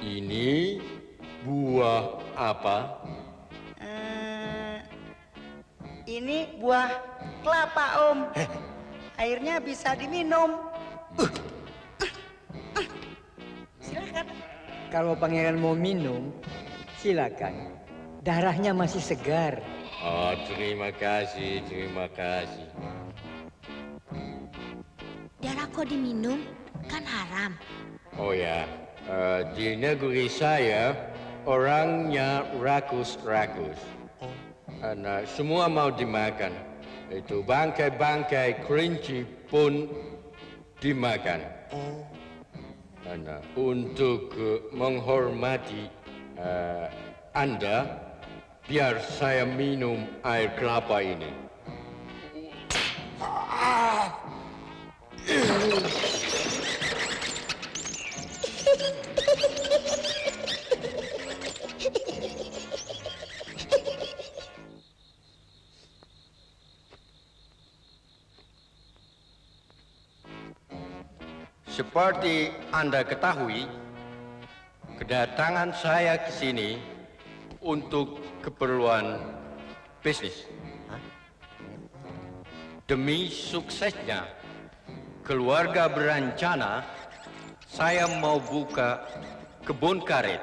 Ini buah apa? Ini buah kelapa, Om. Airnya bisa diminum. Silakan. Kalau pangeran mau minum, silakan. Darahnya masih segar. Oh, terima kasih, terima kasih. Darah kok diminum? Kan haram. Oh ya, di negeri saya orangnya rakus-rakus. Semua mau dimakan. Itu bangkai-bangkai kelinci pun dimakan. Untuk menghormati Anda, biar saya minum air kelapa ini. Seperti Anda ketahui, kedatangan saya ke sini untuk keperluan bisnis. Demi suksesnya keluarga berencana, saya mau buka kebun karet.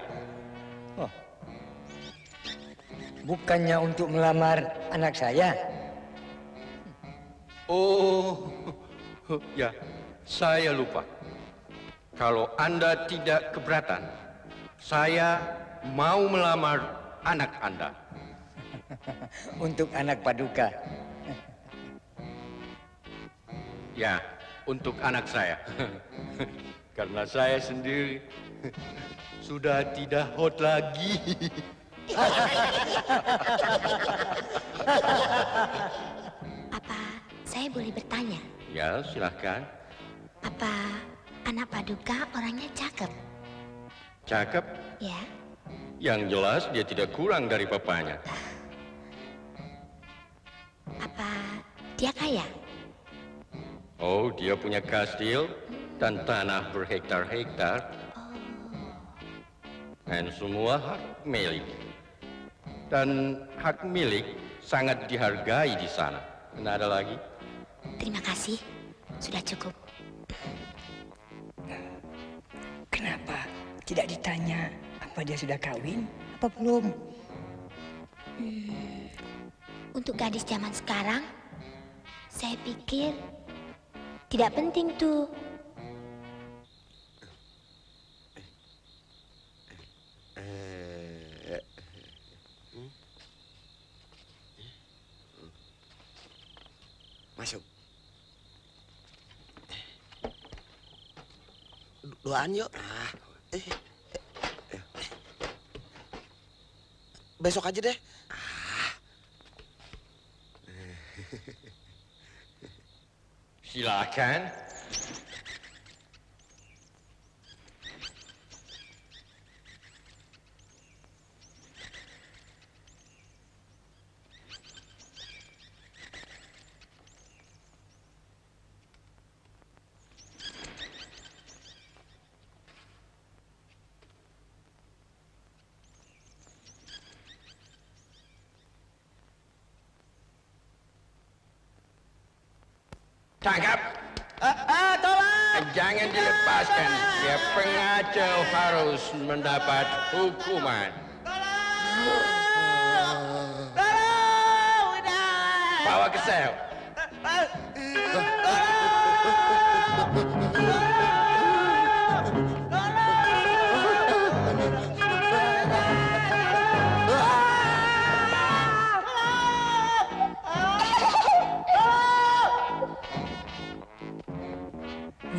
Bukannya untuk melamar anak saya? Oh, ya, saya lupa. Kalau Anda tidak keberatan, saya mau melamar anak Anda. Untuk anak Paduka. Ya, untuk anak saya. Karena saya sendiri sudah tidak hot lagi. Apa saya boleh bertanya? Ya, silahkan. Apa anak Paduka orangnya cakep? Cakep. Ya. Yang jelas dia tidak kurang dari papanya. Apa dia kaya? Oh, dia punya kastil dan tanah berhektar-hektar. Dan semua hak milik. Dan hak milik sangat dihargai di sana. Dan ada lagi? Terima kasih. Sudah cukup. Kenapa tidak ditanya apa dia sudah kawin apa belum? Untuk gadis zaman sekarang, saya pikir tidak penting tuh. Masuk. Doaan yuk. Besok aja deh. Silakan. Tangkap. Tolong! Jangan dilepaskan. Dia pengacau harus mendapat hukuman. Bawa ke sel.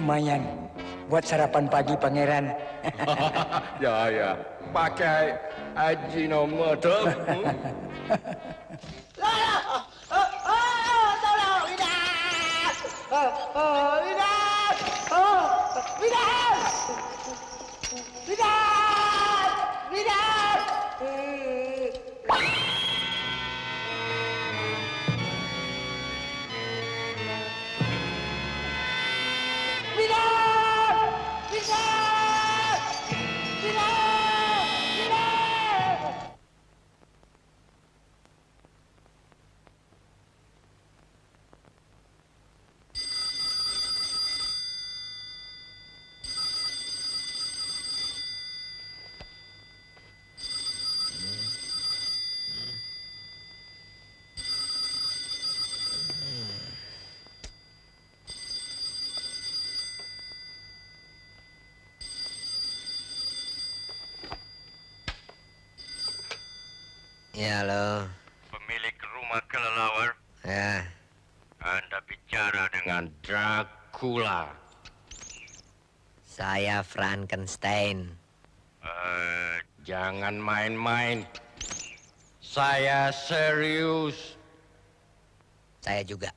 Lumayan buat sarapan pagi pangeran. Ya, pakai Ajinomoto. Ya, halo. Pemilik rumah kelelawar. Ya, Anda bicara dengan Dracula. saya Frankenstein. Jangan main-main. Saya serius. Saya juga.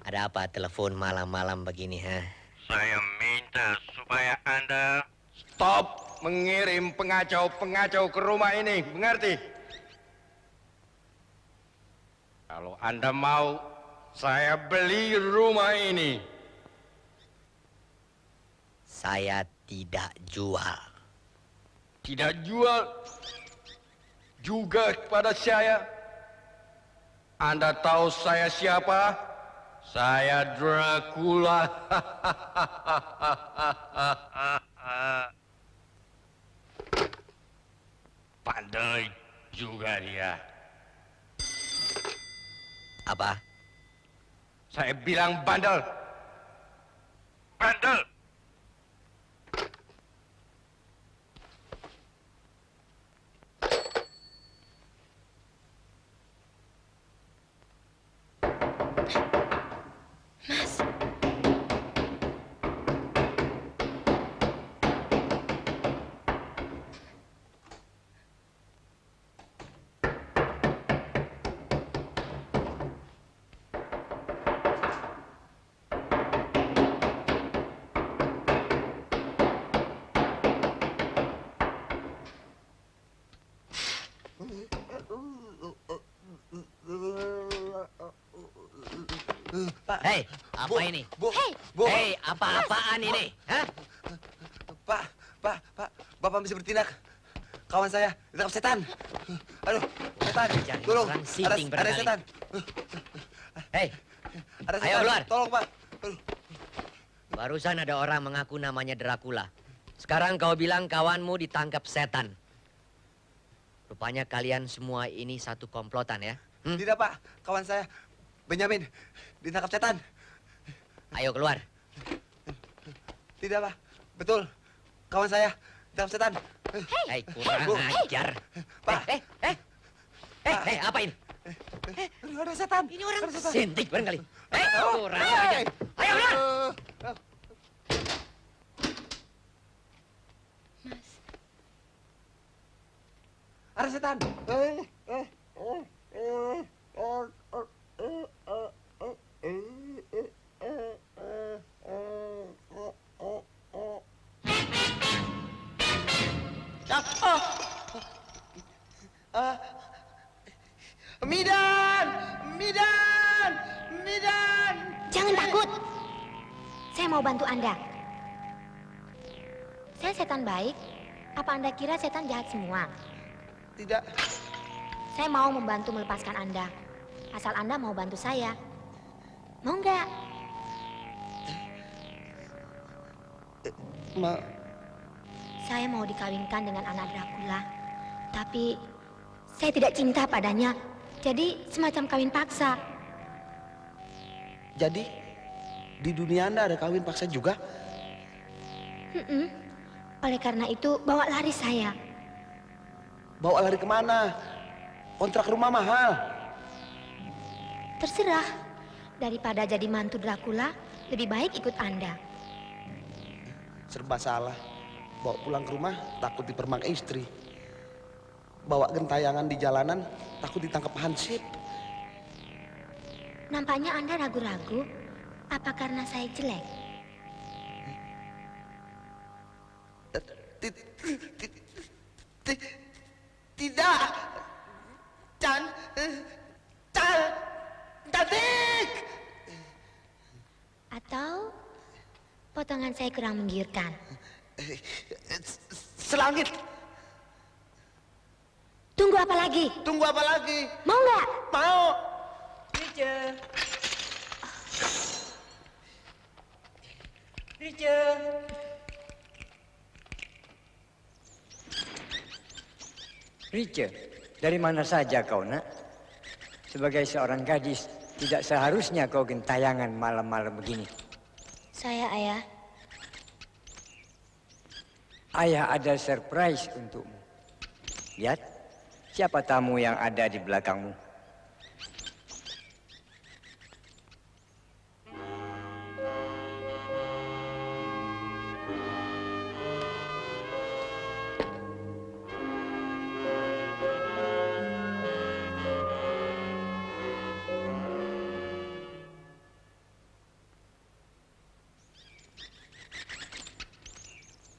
Ada apa telepon malam-malam begini, ha? Saya minta supaya Anda stop mengirim pengacau-pengacau ke rumah ini, mengerti? Kalau Anda mau, saya beli rumah ini. Saya tidak jual. Tidak jual juga kepada saya. Anda tahu saya siapa? Saya Dracula. Pandai juga dia. Apa? Saya bilang bandel. Bandel. Mas. Hei, apa ini? Hei, apa-apaan ini? Hah? Pak, Bapak bisa bertindak. Kawan saya ditangkap setan. Aduh, setan. Tolong, orang ada sinting barangkali. setan. Hei, Ada ayo setan. keluar. Tolong, Pak. Barusan ada orang mengaku namanya Dracula. Sekarang kau bilang kawanmu ditangkap setan. Rupanya kalian semua ini satu komplotan ya? Tidak, Pak. Kawan saya Benyamin ditangkap setan. Ayo keluar. Tidak, Pak. Betul. Kawan saya ditangkap setan. Hei, kurang ajar. Pak. Hei, apa ini? Ada setan. Ini orang sintik barangkali. Hei, kurang ajar. Ayo keluar. Ada setan. Midan! Jangan takut. Saya mau bantu Anda. Saya setan baik. Apa Anda kira setan jahat semua? Tidak. Saya mau membantu melepaskan Anda. Asal Anda mau bantu saya. Mau nggak? Saya mau dikawinkan dengan anak Dracula. Tapi saya tidak cinta padanya. Jadi semacam kawin paksa. Jadi di dunia Anda ada kawin paksa juga? Oleh karena itu bawa lari saya. Bawa lari kemana? Kontrak rumah mahal. Terserah. Daripada jadi mantu Dracula, lebih baik ikut Anda. Serba salah. Bawa pulang ke rumah takut dipermak istri. Bawa gentayangan di jalanan takut ditangkap hansip. Nampaknya Anda ragu-ragu. Apa karena saya jelek? Tidak. Cantik. Atau potongan saya kurang menggiurkan? Selangit. Tunggu apa lagi? Tunggu apa lagi? Mau nggak? Mau. Richard. Richard. Richard, dari mana saja kau, nak? Sebagai seorang gadis, tidak seharusnya kau gentayangan malam-malam begini. Saya, Ayah. Ayah ada surprise untukmu. Lihat, siapa tamu yang ada di belakangmu.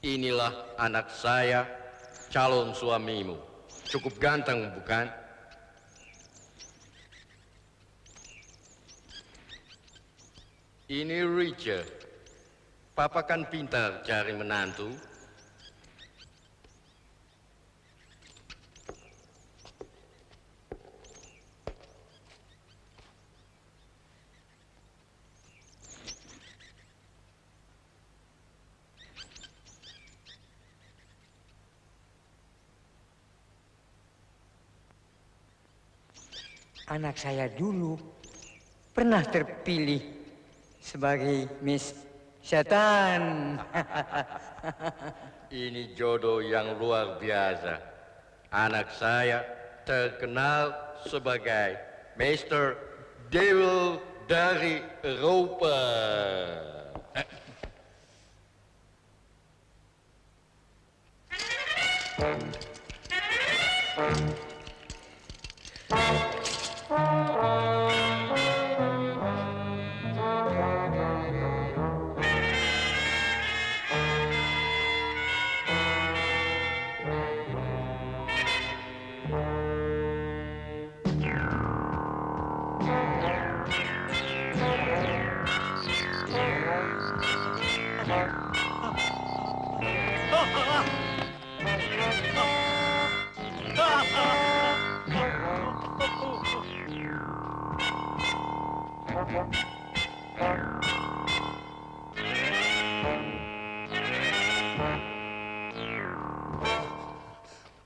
Inilah anak saya, calon suamimu. Cukup ganteng, bukan? Ini Richard. Papa kan pintar cari menantu. Anak saya dulu pernah terpilih sebagai Miss Setan. Ini jodoh yang luar biasa. Anak saya terkenal sebagai Mr. Devil dari Eropa.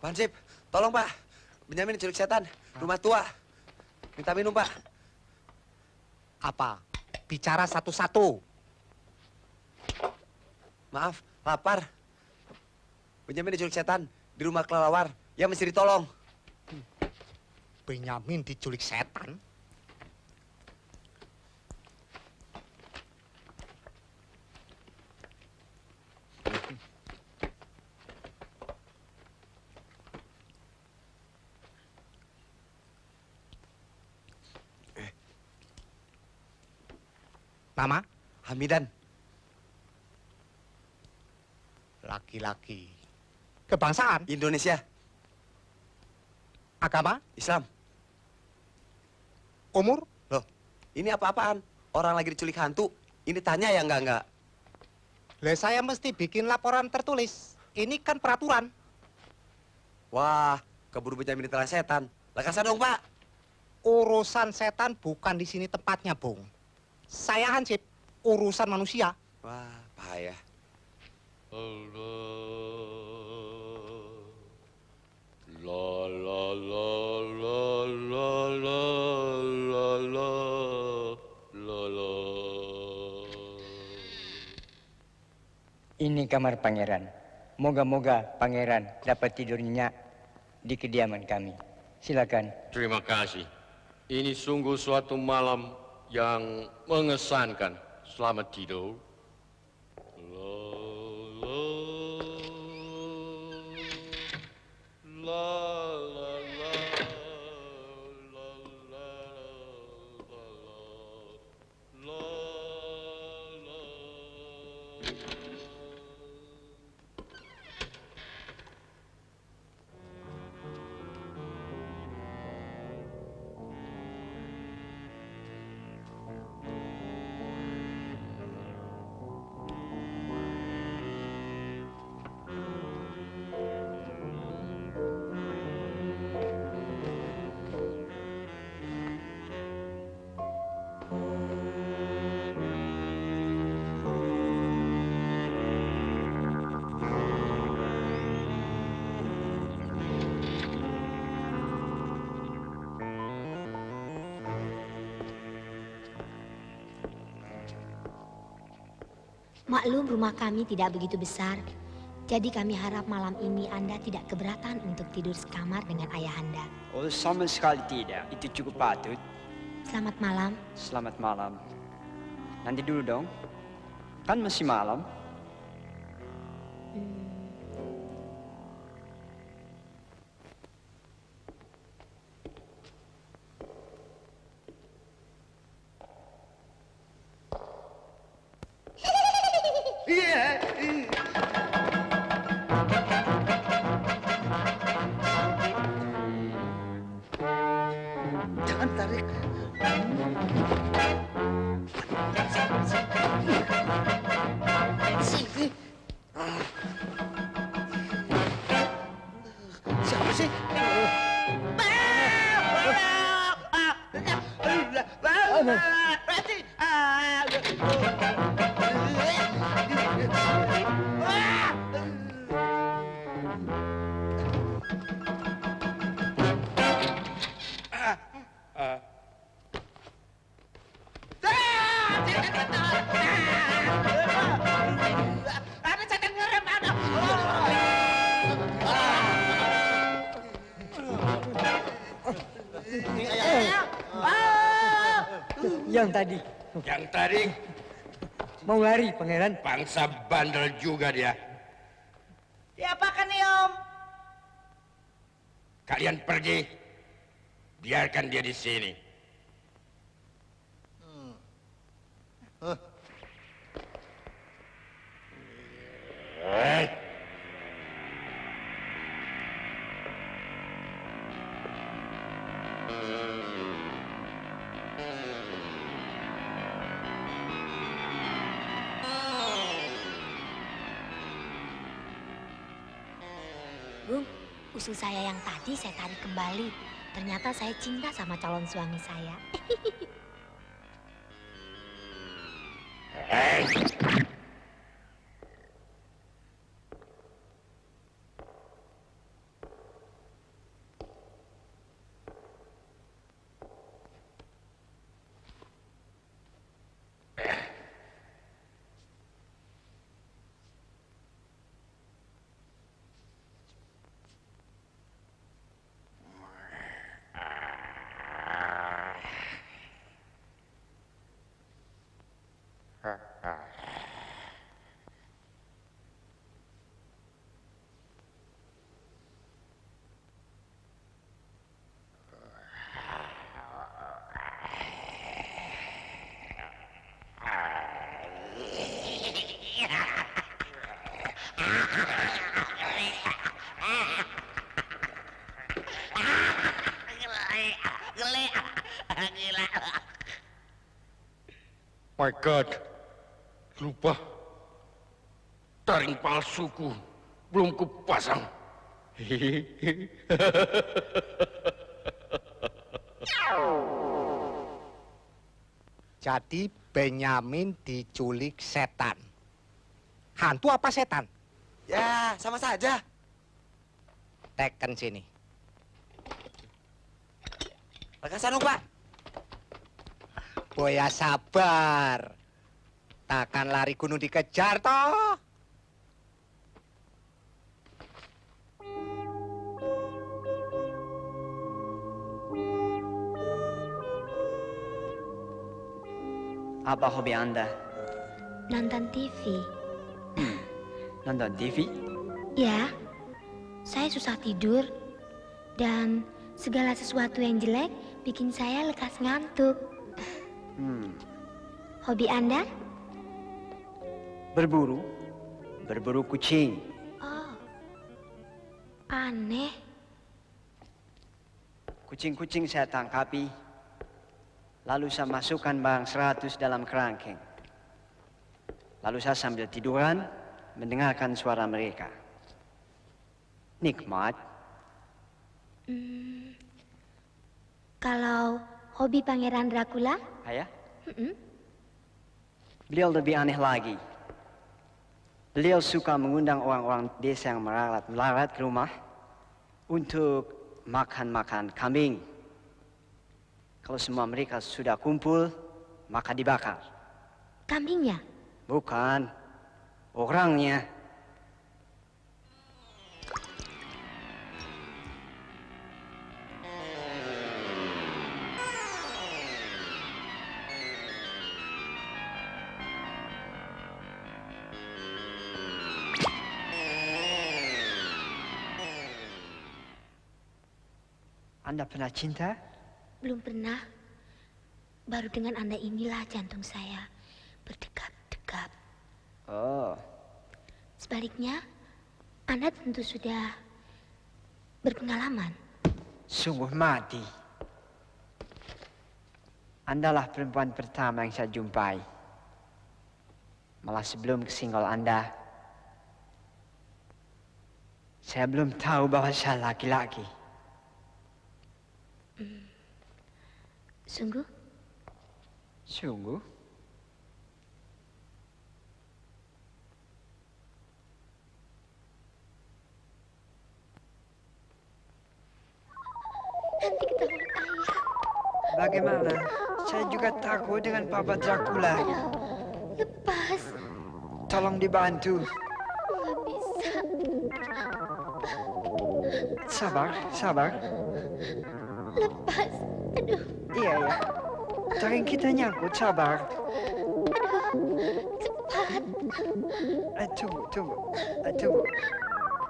Hansip, tolong Pak. Benyamin diculik setan. Rumah tua. Minta minum Pak. Apa? Bicara satu-satu. Maaf, lapar. Benyamin diculik setan di rumah kelelawar. Ya mesti ditolong. Benyamin diculik setan? Nama? Hamidan. Laki-laki. Kebangsaan? Indonesia. Agama? Islam. Umur? Loh, ini apa-apaan? Orang lagi diculik hantu. Ini tanya ya enggak. Lah saya mesti bikin laporan tertulis. Ini kan peraturan. Wah, keburu Benyamin ditelan setan. Lah kasih dong Pak. Urusan setan bukan di sini tempatnya, Bung. Saya hansip urusan manusia. Wah, bahaya. La la la la la la la la la la. Ini kamar pangeran. Moga-moga pangeran dapat tidur nyenyak di kediaman kami. Silakan. Terima kasih. Ini sungguh suatu malam yang mengesankan. Selamat tidur. Maklum rumah kami tidak begitu besar, jadi kami harap malam ini Anda tidak keberatan untuk tidur sekamar dengan ayahanda. Oh, sama sekali tidak. Itu cukup patut. Selamat malam. Selamat malam. Nanti dulu dong. Kan masih malam. Jangan tarik. Sini. Siapa sih? Yang tadi. Yang tadi Mau lari, pangeran? bangsa bandel juga dia. Diapakan nih, Om? Kalian pergi. Biarkan dia di sini. Bung, usul saya yang tadi saya tarik kembali. Ternyata saya cinta sama calon suami saya. My God, lupa. Taring palsuku belum kupasang. Jadi Benyamin diculik setan. Hantu apa setan? Ya, sama saja. Teken sini. Lekasan dong, Pak. Boya sabar. Takkan lari gunung dikejar toh. Apa hobi Anda? Nonton TV. Nonton TV? Ya, saya susah tidur. Dan segala sesuatu yang jelek bikin saya lekas ngantuk. Hobi Anda? Berburu. Berburu kucing. Oh, aneh. Kucing-kucing saya tangkapi. Lalu saya masukkan barang 100 dalam kerangkeng. Lalu saya sambil tiduran mendengarkan suara mereka. Nikmat. Kalau hobi Pangeran Dracula? Ayah? Beliau lebih aneh lagi. Beliau suka mengundang orang-orang desa yang melarat ke rumah untuk makan kambing. Kalau semua mereka sudah kumpul, maka dibakar. Kambingnya? Bukan, orangnya. Anda pernah cinta? Belum pernah. Baru dengan Anda inilah jantung saya berdegup-degup. Oh. Sebaliknya, Anda tentu sudah berpengalaman. Sungguh mati. Andalah perempuan pertama yang saya jumpai. Malah sebelum kesinggol Anda, saya belum tahu bahwa saya laki-laki. Sungguh? Sungguh? Nanti ketahuan ayah. Bagaimana? Saya juga takut dengan Papa Dracula. Lepas. Tolong dibantu. Nggak bisa. Sabar, sabar. Lepas. Aduh. Iya, ya. Taring kita nyangkut, sabar. Cepat. Tunggu.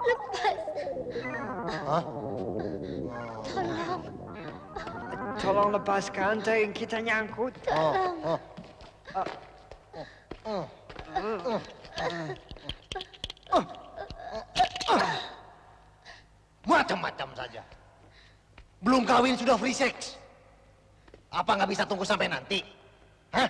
Lepas. Hah? Tolong. Tolong lepaskan, taring kita nyangkut. Tolong. Macam-macam saja. Belum kawin sudah free sex. Apa nggak bisa tunggu sampai nanti? Hah?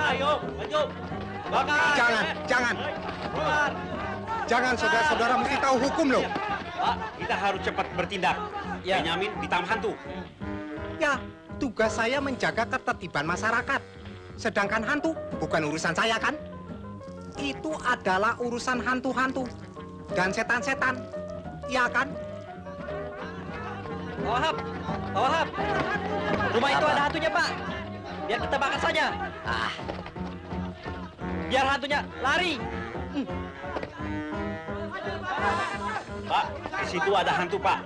Ayo, maju. Bakar. Jangan. Jangan, saudara-saudara mesti tahu hukum loh. Pak, kita harus cepat bertindak. Benyamin ditam hantu. Ya, tugas saya menjaga ketertiban masyarakat. Sedangkan hantu bukan urusan saya kan? Itu adalah urusan hantu-hantu dan setan-setan. Iya kan? Pak Wahab. Rumah itu ada hantunya, Pak. Biar kita bakar saja. Biar hantunya lari. Pak, di situ ada hantu, Pak.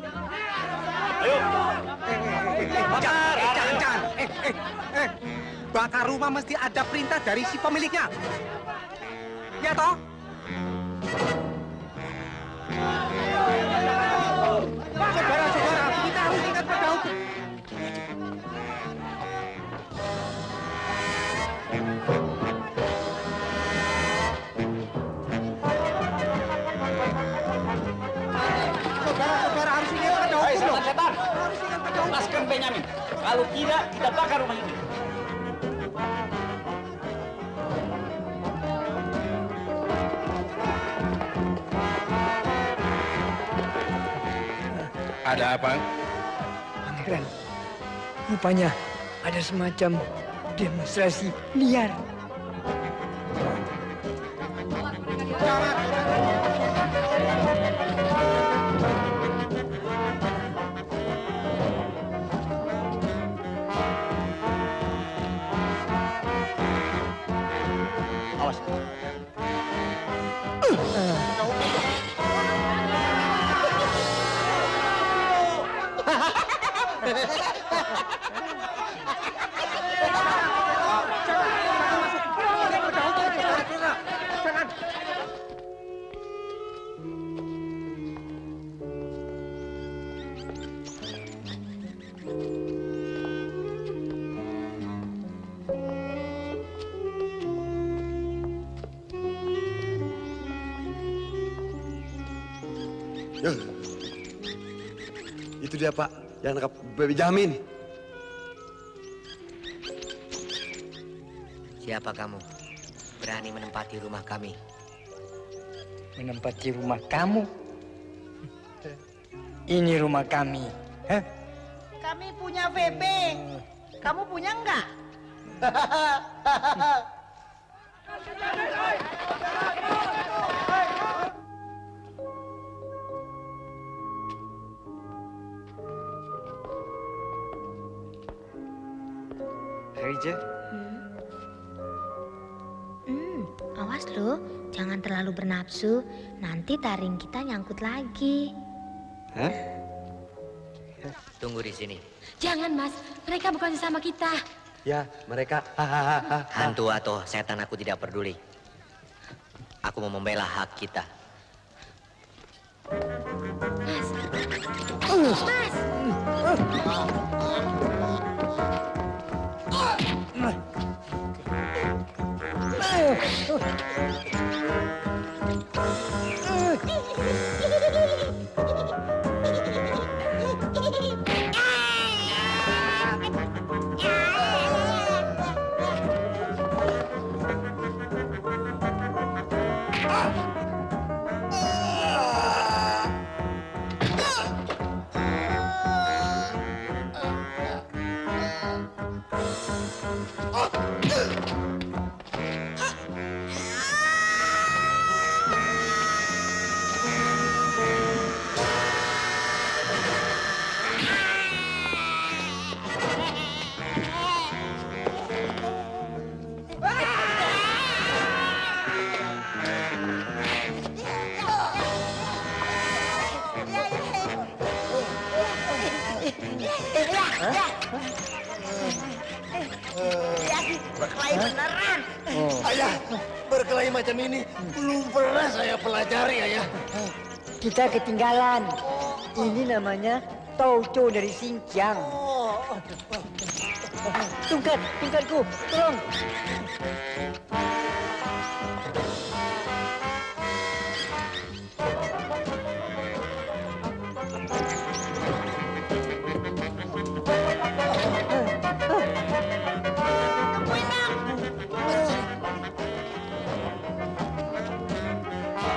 Ayo. Jangan. Bakar rumah mesti ada perintah dari si pemiliknya. Ya toh? Saudara-saudara, kita harus ingat pada hukum. Saudara-saudara harus ingat pada hukum. Setan. Lepaskan Benyamin. Kalau tidak, kita bakar rumah ini. Ada apa? Pangeran, rupanya ada semacam demonstrasi liar. Awas. Itu dia, Pak. Yang nangkap Baby Jamin. Siapa kamu? Berani menempati rumah kami? Menempati rumah kamu? Ini rumah kami. Hah? Kami punya VB. Kamu punya enggak? Rija, Awas lo, jangan terlalu bernafsu. Nanti taring kita nyangkut lagi. Hah? Tunggu di sini. Jangan mas, mereka bukan sesama kita. Ya, mereka. Hantu atau setan aku tidak peduli. Aku mau membela hak kita. Mas. Mas. Berkelahi beneran. Ayah, berkelahi macam ini belum pernah saya pelajari, Ayah. Kita ketinggalan. Ini namanya Tauco dari Xinjiang. Tungkatku, tolong.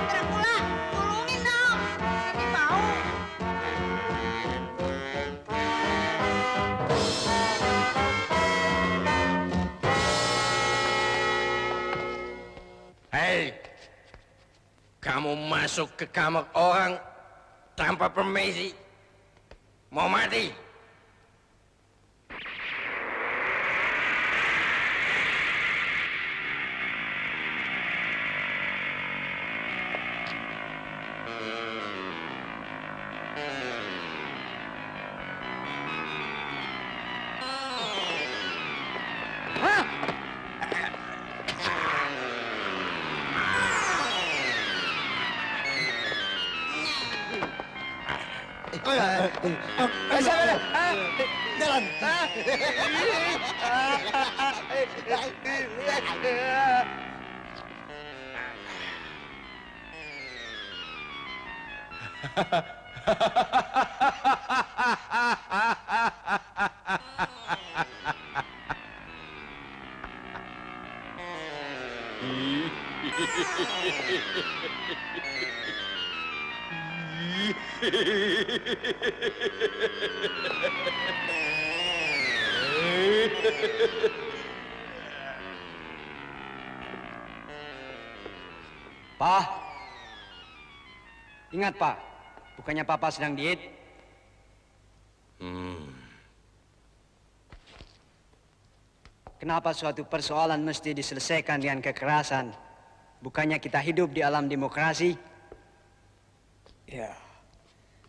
Dracula, tolongin dong. Ini bau. Hei, kamu masuk ke kamar orang tanpa permisi. Mau mati? Jalan. Pak, ingat Pak, bukannya Papa sedang diet? Kenapa suatu persoalan mesti diselesaikan dengan kekerasan? Bukannya kita hidup di alam demokrasi? Ya,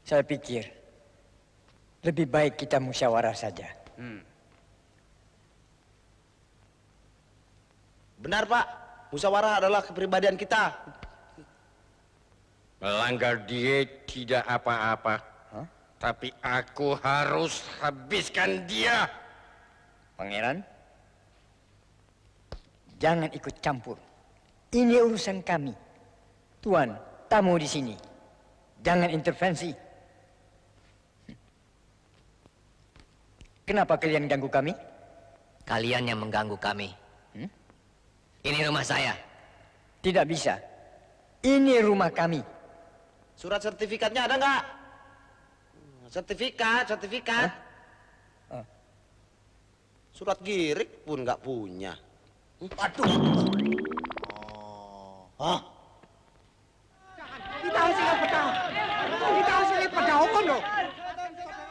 saya pikir lebih baik kita musyawarah saja. Benar, Pak. Musyawarah adalah kepribadian kita. Melanggar diet tidak apa-apa. Tapi aku harus habiskan dia. Pangeran, jangan ikut campur. Ini urusan kami. Tuan, tamu di sini. Jangan intervensi. Kenapa kalian ganggu kami? Kalian yang mengganggu kami. Ini rumah saya. Tidak bisa. Ini rumah kami. Surat sertifikatnya ada nggak? Sertifikat. Surat girik pun nggak punya. Aduh. Hah? Kita harus ingat pedang. Kita harus ingat pedang hukum loh.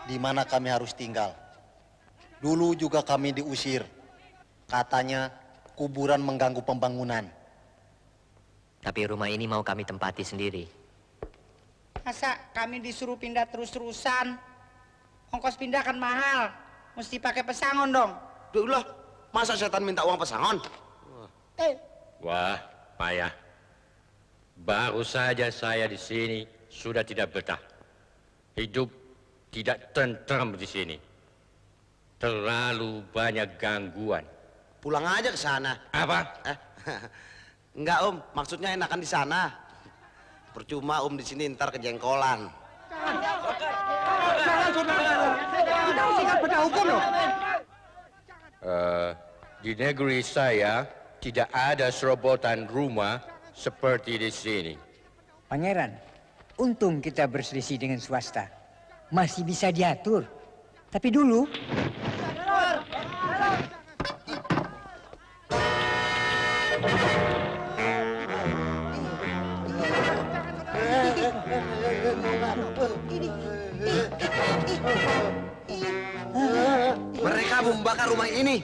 Di mana kami harus tinggal? Dulu juga kami diusir. Katanya kuburan mengganggu pembangunan. Tapi rumah ini mau kami tempati sendiri. Masa kami disuruh pindah terus-terusan? Ongkos pindah kan mahal. Mesti pakai pesangon dong. Duh, masa setan minta uang pesangon? Wah, Maya. Baru saja saya di sini sudah tidak betah. Hidup tidak tentram di sini. Terlalu banyak gangguan. Pulang aja ke sana. Apa? Enggak, Om. Maksudnya enakan di sana. Percuma Om di sini ntar kejengkolan. Jangan, saudara. Kita harus ingat pedang hukum loh. Di negeri saya tidak ada serobotan rumah seperti di sini. Pangeran, untung kita berselisih dengan swasta. Masih bisa diatur. Tapi dulu... Mereka membakar rumah ini.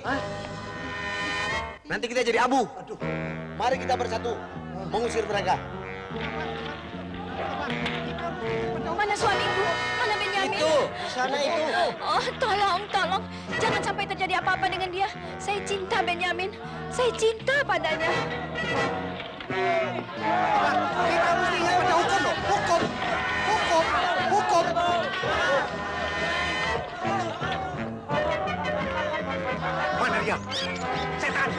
Nanti kita jadi abu. Mari kita bersatu mengusir mereka. Mana suamiku? Mana Benyamin? Itu, sana itu. Oh, tolong. Jangan sampai terjadi apa-apa dengan dia. Saya cinta Benyamin. Saya cinta padanya. Kita mesti ingat pedang hukum loh. Hukum. Mana dia? Setan!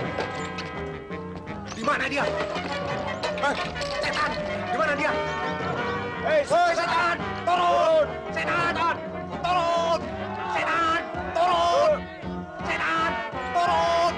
Di mana dia? Setan! Di mana dia? Hei, setan! Turun! Setan! Turun! Setan! Turun! Setan! Turun!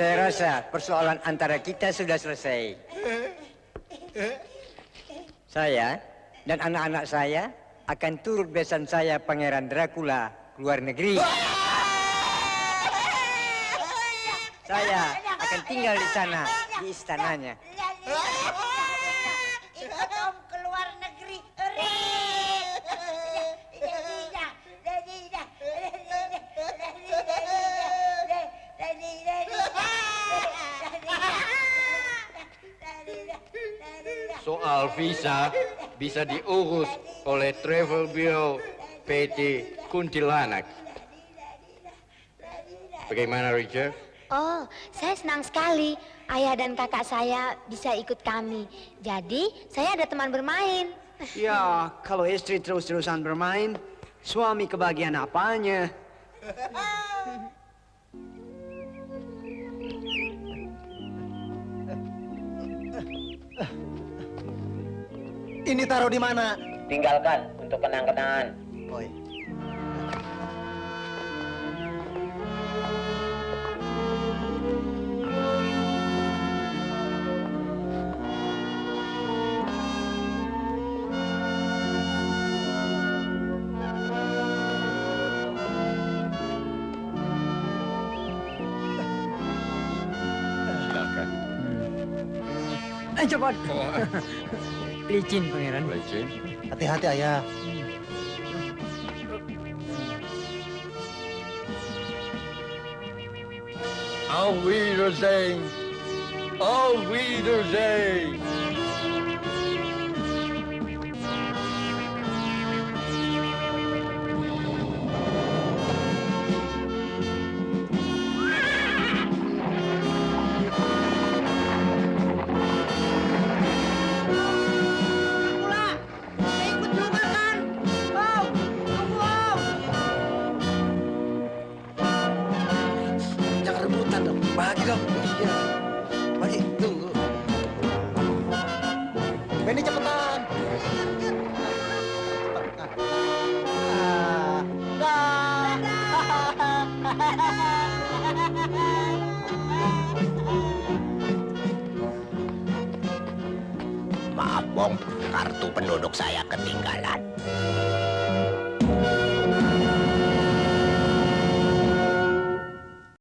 Saya rasa persoalan antara kita sudah selesai. Saya dan anak-anak saya akan turut besan saya Pangeran Dracula ke luar negeri. Saya akan tinggal di sana, di istananya. Ikut om ke luar negeri. Soal visa bisa diurus oleh Travel Bureau PT Kuntilanak. Bagaimana, Richard? Oh, saya senang sekali. Ayah dan kakak saya bisa ikut kami. Jadi, saya ada teman bermain. Ya, kalau istri terus-terusan bermain, suami kebagian apanya? Ini taruh di mana? Tinggalkan untuk kenang-kenangan. Oh, iya. Silakan. Cepat. Licin, Pangeran. Licin. Hati-hati ayah. Auf Wiedersehen. Auf Wiedersehen. Jangan rebutan dong. Bagi dong. Iya. Bagi. Tunggu. Benny cepetan. Maaf, Bong. Kartu penduduk saya ketinggalan.